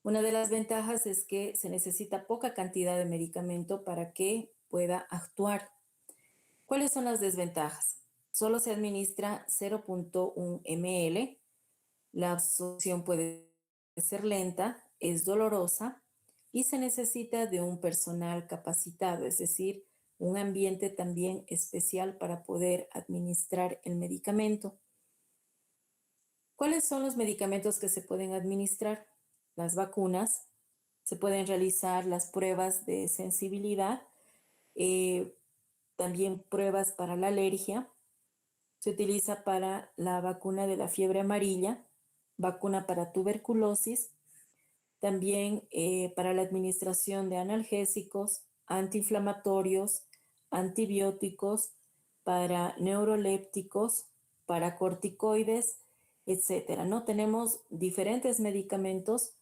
Una de las ventajas es que se necesita poca cantidad de medicamento para que pueda actuar. ¿Cuáles son las desventajas? Solo se administra 0.1 ml, la absorción puede ser lenta, es dolorosa y se necesita de un personal capacitado, es decir, un ambiente también especial para poder administrar el medicamento. ¿Cuáles son los medicamentos que se pueden administrar? Las vacunas, se pueden realizar las pruebas de sensibilidad, también pruebas para la alergia. Se utiliza para la vacuna de la fiebre amarilla, vacuna para tuberculosis, también para la administración de analgésicos, antiinflamatorios, antibióticos, para neurolépticos, para corticoides, etcétera, ¿no? Tenemos diferentes medicamentos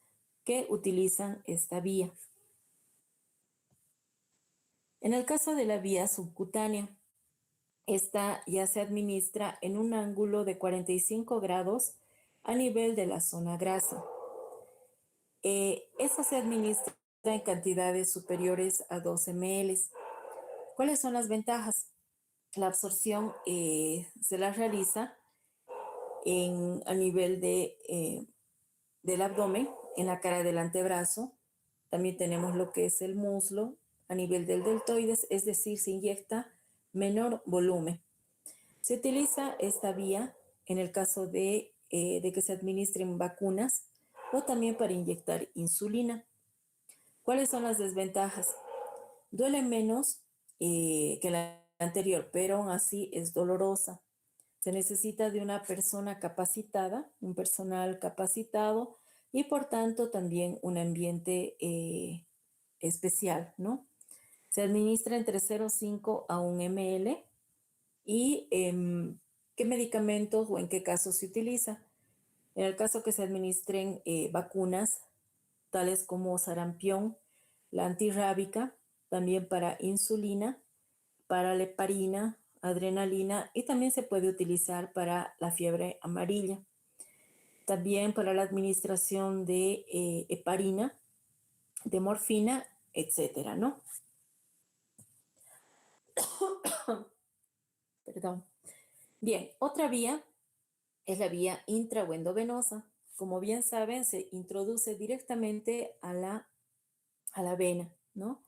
que utilizan esta vía. En el caso de la vía subcutánea, esta ya se administra en un ángulo de 45 grados a nivel de la zona grasa. Esta se administra en cantidades superiores a 2 ml. ¿Cuáles son las ventajas? La absorción se la realiza a nivel del abdomen, en la cara del antebrazo. También tenemos lo que es el muslo, a nivel del deltoides, es decir, se inyecta menor volumen. Se utiliza esta vía en el caso de que se administren vacunas o también para inyectar insulina. ¿Cuáles son las desventajas? Duele menos que la anterior, pero aún así es dolorosa. Se necesita de una persona capacitada, un personal capacitado y por tanto también un ambiente especial, ¿no? Se administra entre 0,5 a 1 ml y qué medicamentos o en qué casos se utiliza. En el caso que se administren vacunas, tales como sarampión, la antirrábica, también para insulina, para la heparina, adrenalina y también se puede utilizar para la fiebre amarilla. También para la administración de heparina, de morfina, etcétera, ¿no? Perdón. Bien, otra vía es la vía intra o endovenosa. Como bien saben, se introduce directamente a la vena, ¿no?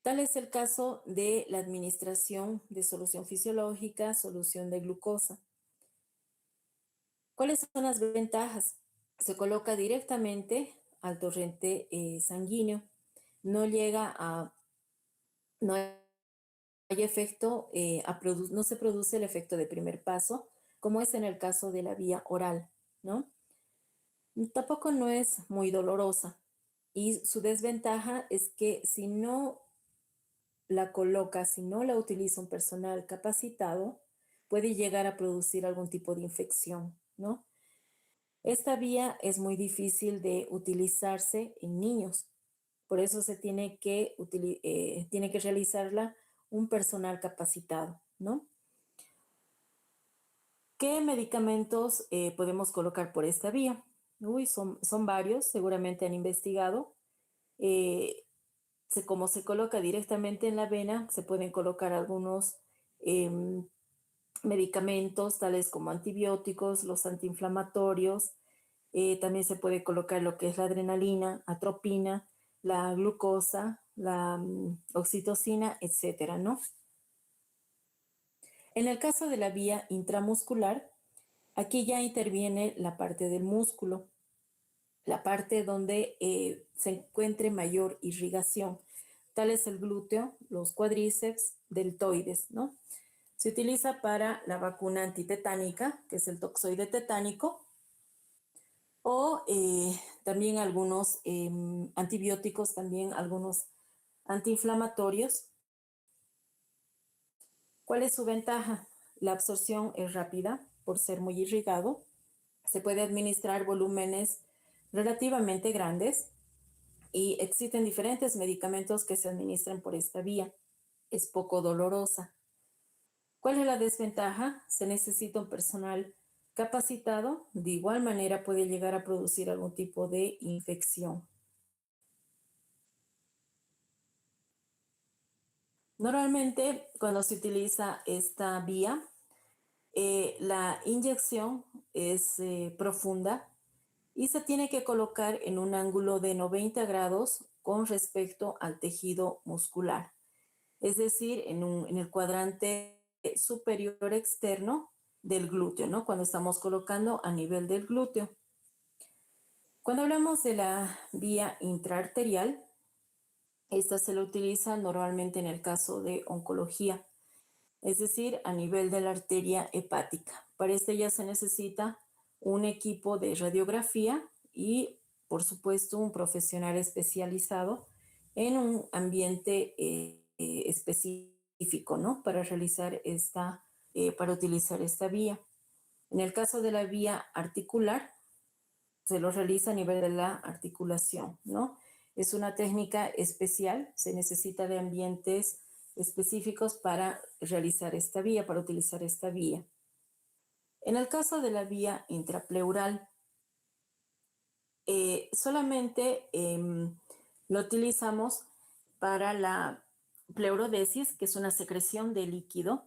Tal es el caso de la administración de solución fisiológica, solución de glucosa. ¿Cuáles son las ventajas? Se coloca directamente al torrente sanguíneo. No llega a, no hay efecto, no se produce el efecto de primer paso, como es en el caso de la vía oral, ¿no? Tampoco no es muy dolorosa. Y su desventaja es que si no la coloca, si no la utiliza un personal capacitado, puede llegar a producir algún tipo de infección, ¿no? Esta vía es muy difícil de utilizarse en niños, por eso se tiene que realizarla un personal capacitado, ¿no? ¿Qué medicamentos podemos colocar por esta vía? Son varios, seguramente han investigado. Como se coloca directamente en la vena, se pueden colocar algunos medicamentos, tales como antibióticos, los antiinflamatorios. También se puede colocar lo que es la adrenalina, atropina, la glucosa, la oxitocina, etcétera, ¿no? En el caso de la vía intramuscular, aquí ya interviene la parte del músculo, la parte donde se encuentre mayor irrigación. Tal es el glúteo, los cuádriceps, deltoides, ¿no? Se utiliza para la vacuna antitetánica, que es el toxoide tetánico, o también algunos antibióticos, también algunos antiinflamatorios. ¿Cuál es su ventaja? La absorción es rápida por ser muy irrigado. Se puede administrar volúmenes relativamente grandes y existen diferentes medicamentos que se administran por esta vía. Es poco dolorosa. ¿Cuál es la desventaja? Se necesita un personal capacitado. De igual manera puede llegar a producir algún tipo de infección. Normalmente, cuando se utiliza esta vía, la inyección es profunda y se tiene que colocar en un ángulo de 90 grados con respecto al tejido muscular. Es decir, en el cuadrante superior externo del glúteo, ¿no? Cuando estamos colocando a nivel del glúteo. Cuando hablamos de la vía intraarterial, esta se la utiliza normalmente en el caso de oncología, es decir, a nivel de la arteria hepática. Para esto ya se necesita un equipo de radiografía y, por supuesto, un profesional especializado en un ambiente específico, ¿no? Para realizar para utilizar esta vía. En el caso de la vía articular, se lo realiza a nivel de la articulación, ¿no? Es una técnica especial, se necesita de ambientes específicos para realizar esta vía, para utilizar esta vía. En el caso de la vía intrapleural, solamente lo utilizamos para la pleurodesis, que es una secreción de líquido.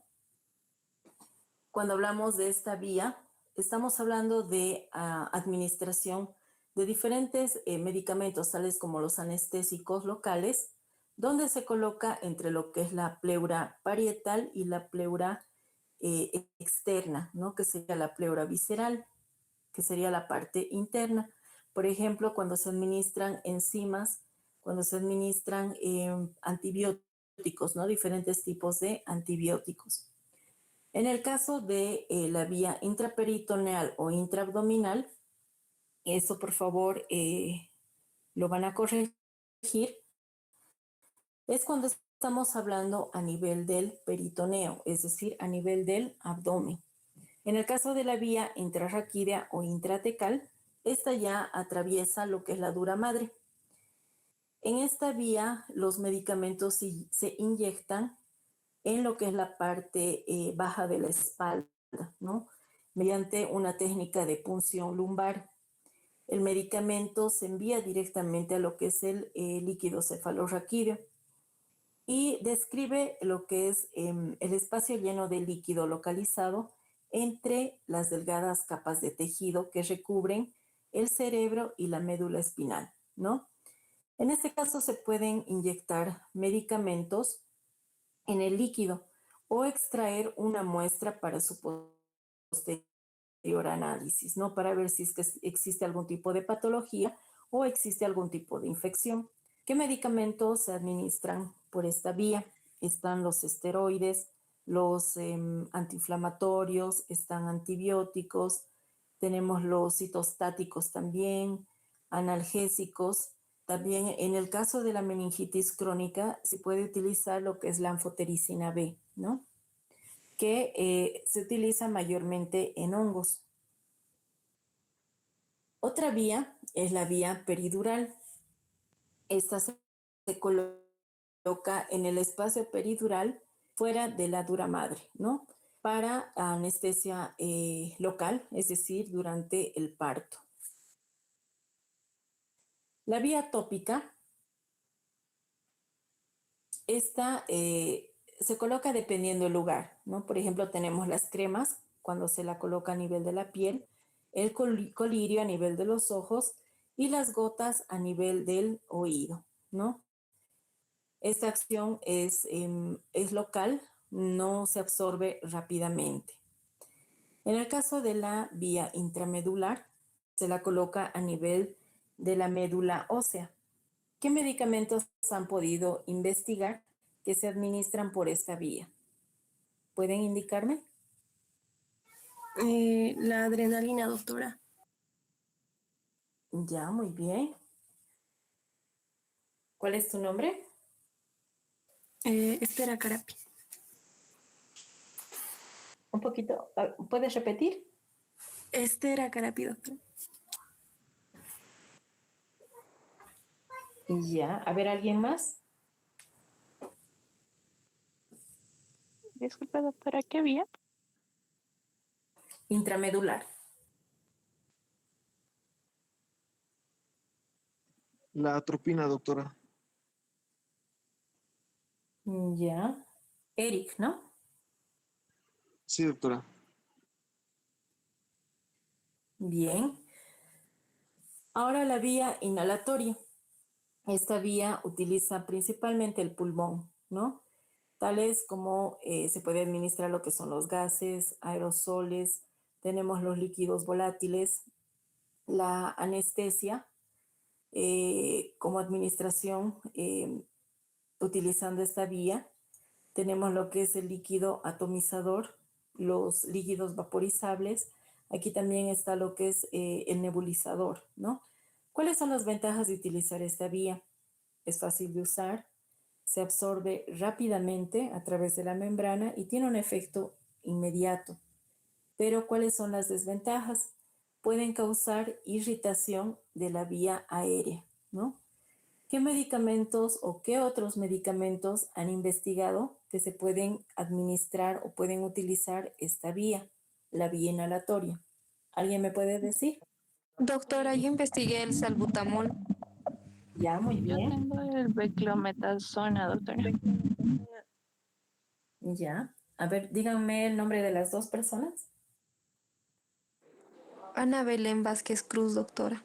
Cuando hablamos de esta vía, estamos hablando de administración de diferentes medicamentos, tales como los anestésicos locales, donde se coloca entre lo que es la pleura parietal y la pleura externa, ¿no? Que sería la pleura visceral, que sería la parte interna. Por ejemplo, cuando se administran enzimas, cuando se administran antibióticos, ¿no? Diferentes tipos de antibióticos. En el caso de la vía intraperitoneal o intraabdominal, eso por favor lo van a corregir, es cuando estamos hablando a nivel del peritoneo, es decir, a nivel del abdomen. En el caso de la vía intrarraquídea o intratecal, esta ya atraviesa lo que es la dura madre. En esta vía los medicamentos se inyectan en lo que es la parte baja de la espalda, ¿no? Mediante una técnica de punción lumbar. El medicamento se envía directamente a lo que es el líquido cefalorraquídeo y describe lo que es el espacio lleno de líquido localizado entre las delgadas capas de tejido que recubren el cerebro y la médula espinal, ¿no? En este caso se pueden inyectar medicamentos en el líquido o extraer una muestra para su posterior análisis, ¿no? Para ver si es que existe algún tipo de patología o existe algún tipo de infección. ¿Qué medicamentos se administran por esta vía? Están los esteroides, los antiinflamatorios, están antibióticos, tenemos los citostáticos también, analgésicos. También en el caso de la meningitis crónica se puede utilizar lo que es la anfotericina B, ¿no? Que se utiliza mayormente en hongos. Otra vía es la vía peridural. Esta se coloca en el espacio peridural fuera de la dura madre, ¿no? Para anestesia local, es decir, durante el parto. La vía tópica, esta se coloca dependiendo del lugar, ¿no? Por ejemplo, tenemos las cremas cuando se la coloca a nivel de la piel, el colirio a nivel de los ojos y las gotas a nivel del oído, ¿no? Esta acción es local, no se absorbe rápidamente. En el caso de la vía intramedular, se la coloca a nivel de la médula ósea. ¿Qué medicamentos han podido investigar que se administran por esta vía? ¿Pueden indicarme? La adrenalina, doctora. Ya, muy bien. ¿Cuál es tu nombre? Estera Carapi. Un poquito, ¿puedes repetir? Estera Carapi, doctora. Ya, a ver, ¿alguien más? Disculpe, doctora, ¿qué vía? Intramedular. La atropina, doctora. Ya. Eric, ¿no? Sí, doctora. Bien. Ahora la vía inhalatoria. Esta vía utiliza principalmente el pulmón, ¿no? Tales como se puede administrar lo que son los gases, aerosoles, tenemos los líquidos volátiles, la anestesia como administración utilizando esta vía. Tenemos lo que es el líquido atomizador, los líquidos vaporizables. Aquí también está lo que es el nebulizador, ¿no? ¿Cuáles son las ventajas de utilizar esta vía? Es fácil de usar, se absorbe rápidamente a través de la membrana y tiene un efecto inmediato. Pero ¿cuáles son las desventajas? Pueden causar irritación de la vía aérea, ¿no? ¿Qué medicamentos o qué otros medicamentos han investigado que se pueden administrar o pueden utilizar esta vía, la vía inhalatoria? ¿Alguien me puede decir? Doctora, yo investigué el salbutamol. Ya, muy Yo bien. tengo el beclometasona, doctora. Ya. A ver, díganme el nombre de las dos personas. Ana Belén Vázquez Cruz, doctora.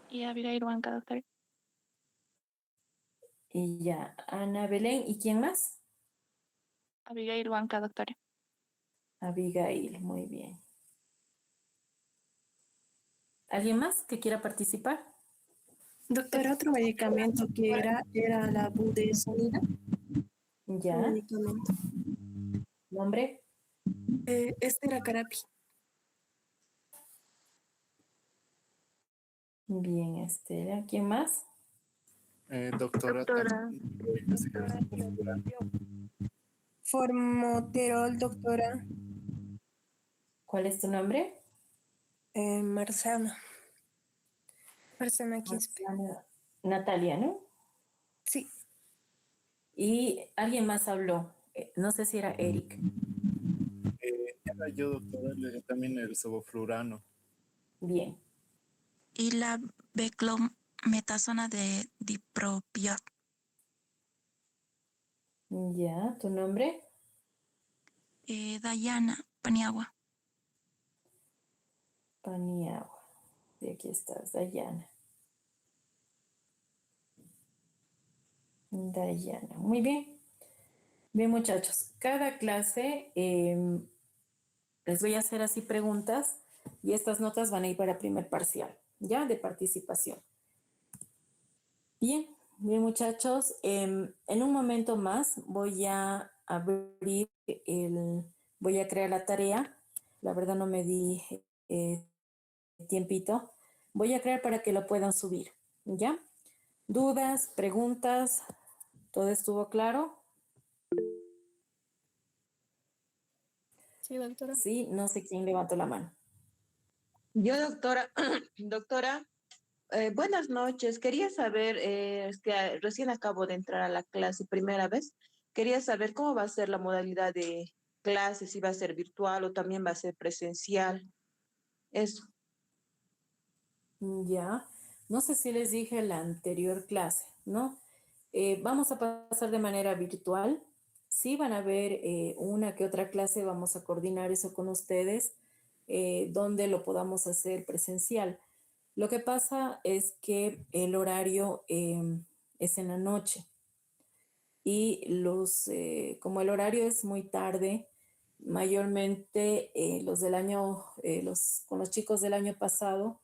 Y Abigail Huanca, doctora. Y ya, Ana Belén. ¿Y quién más? Abigail Huanca, doctora. Abigail, muy bien. ¿Alguien más que quiera participar? Doctora, otro medicamento que era la budesonida. Ya, Medicamento. nombre. Estera Carapi. Bien, Estela. ¿Quién más? Doctora, Doctora. Formoterol, doctora. ¿Cuál es tu nombre? Marzana. Marzana Quispe. Natalia, ¿no? Sí. Y alguien más habló. No sé si era Eric. Era yo, doctora, también el sevoflurano. Bien. Y la beclometasona de dipropión. Ya, ¿tu nombre? Dayana Paniagua. Paniagua. Y aquí estás, Dayana. Dayana. Muy bien. Bien, muchachos. Cada clase les voy a hacer así preguntas y estas notas van a ir para primer parcial, ¿ya? De participación. Bien, bien, muchachos. En un momento más voy a abrir voy a crear la tarea. La verdad no me di tiempito. Voy a crear para que lo puedan subir, ¿ya? ¿Dudas, preguntas? ¿Todo estuvo claro? Sí, doctora. Sí, no sé quién levantó la mano. Yo, doctora, doctora, buenas noches. Quería saber, es que recién acabo de entrar a la clase primera vez. Quería saber cómo va a ser la modalidad de clase, si va a ser virtual o también va a ser presencial. Eso. Ya, no sé si les dije en la anterior clase, ¿no? Vamos a pasar de manera virtual. Sí, van a ver una que otra clase, vamos a coordinar eso con ustedes, donde lo podamos hacer presencial. Lo que pasa es que el horario es en la noche y como el horario es muy tarde, mayormente los del año, con los chicos del año pasado,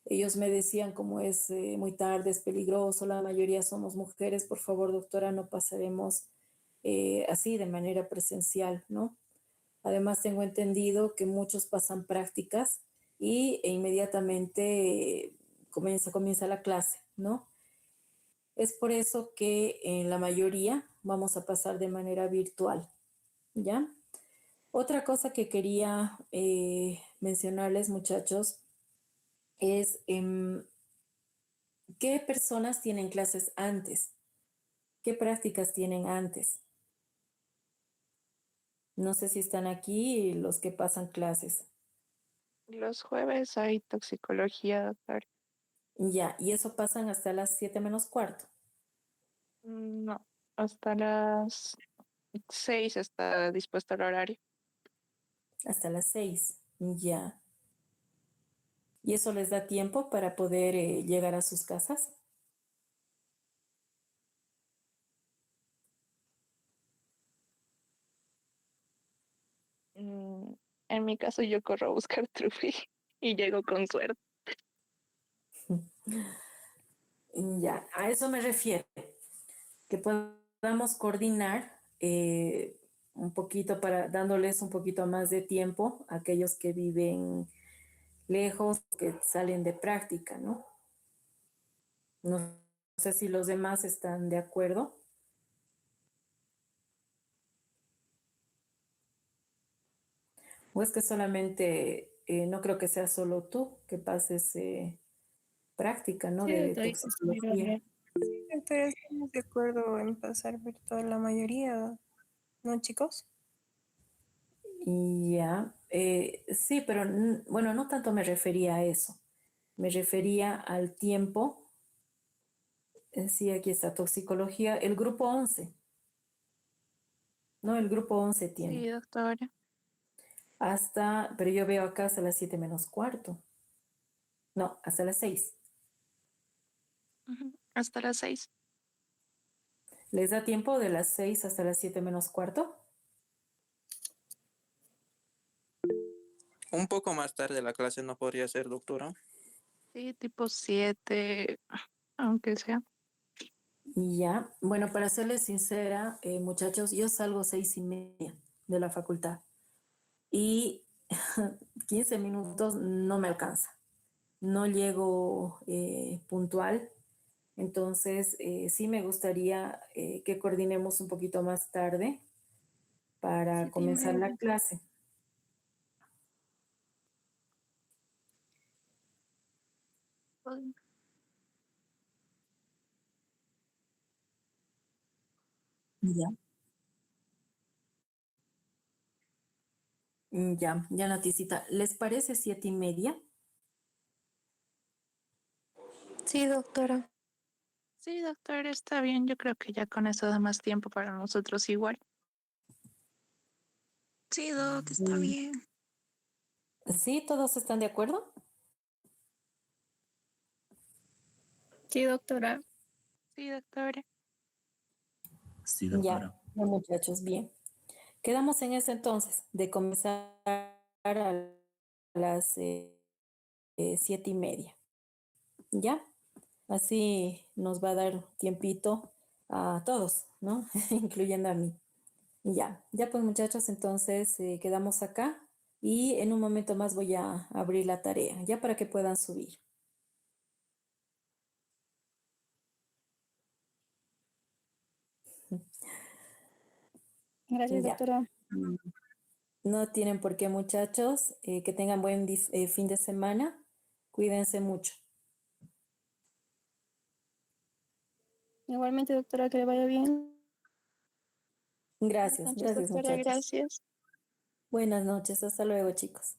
ellos me decían como es muy tarde, es peligroso, la mayoría somos mujeres, por favor, doctora, no pasaremos así de manera presencial, ¿no? Además, tengo entendido que muchos pasan prácticas e inmediatamente comienza la clase, ¿no? Es por eso que en la mayoría vamos a pasar de manera virtual, ¿ya? Otra cosa que quería mencionarles, muchachos, es qué personas tienen clases antes, qué prácticas tienen antes. No sé si están aquí los que pasan clases. Los jueves hay toxicología, doctor. Ya, y eso pasan hasta las 7 menos cuarto. No, hasta las 6 está dispuesto el horario. Hasta las 6. Ya. ¿Y eso les da tiempo para poder llegar a sus casas? Mm, En mi caso, yo corro a buscar trufi y llego con suerte. Ya, a eso me refiero, que podamos coordinar un poquito dándoles un poquito más de tiempo a aquellos que viven lejos, que salen de práctica, ¿no? No sé si los demás están de acuerdo. O es que solamente, no creo que sea solo tú que pases práctica, ¿no? Sí, De doctora, estuviera toxicología. bien. Sí, doctora, estamos de acuerdo en pasar virtual la mayoría, ¿no, chicos? Y ya, sí, pero bueno, no tanto me refería a eso. Me refería al tiempo. Sí, aquí está toxicología. El grupo 11, ¿no? El grupo 11 Sí, tiene. doctora. Pero yo veo acá hasta las 7 menos cuarto. No, hasta las 6. Ujú, hasta las 6. ¿Les da tiempo de las 6 hasta las 7 menos cuarto? Un poco más tarde la clase no podría ser, doctora. Sí, tipo 7, aunque sea. Y ya, bueno, para serles sincera, muchachos, yo salgo 6:30 de la facultad y 15 minutos no me alcanza. No llego puntual, entonces sí me gustaría que coordinemos un poquito más tarde para 7:30. comenzar la clase. Ya. Ya noticita. ¿Les parece 7:30? Sí, doctora. Sí, doctor, está bien. Yo creo que ya con eso da más tiempo para nosotros igual. Sí, Doc, está Mm, bien. ¿Sí? ¿Todos están de acuerdo? Sí, doctora. Sí, doctor. Sí, Ya, doctora. ya, muchachos, bien. Quedamos en eso entonces, de comenzar a las 7:30. ¿Ya? Así nos va a dar tiempito a todos, ¿no? Incluyendo a mí. Ya pues muchachos, entonces quedamos acá y en un momento más voy a abrir la tarea, ya para que puedan subir. Gracias, Ya. doctora. Mm, No tienen por qué, muchachos. Que tengan buen fin de semana. Cuídense mucho. Igualmente, doctora, que le vaya bien. Buenas Gracias, noches, gracias doctora. muchachos. Gracias. Buenas noches, hasta luego chicos.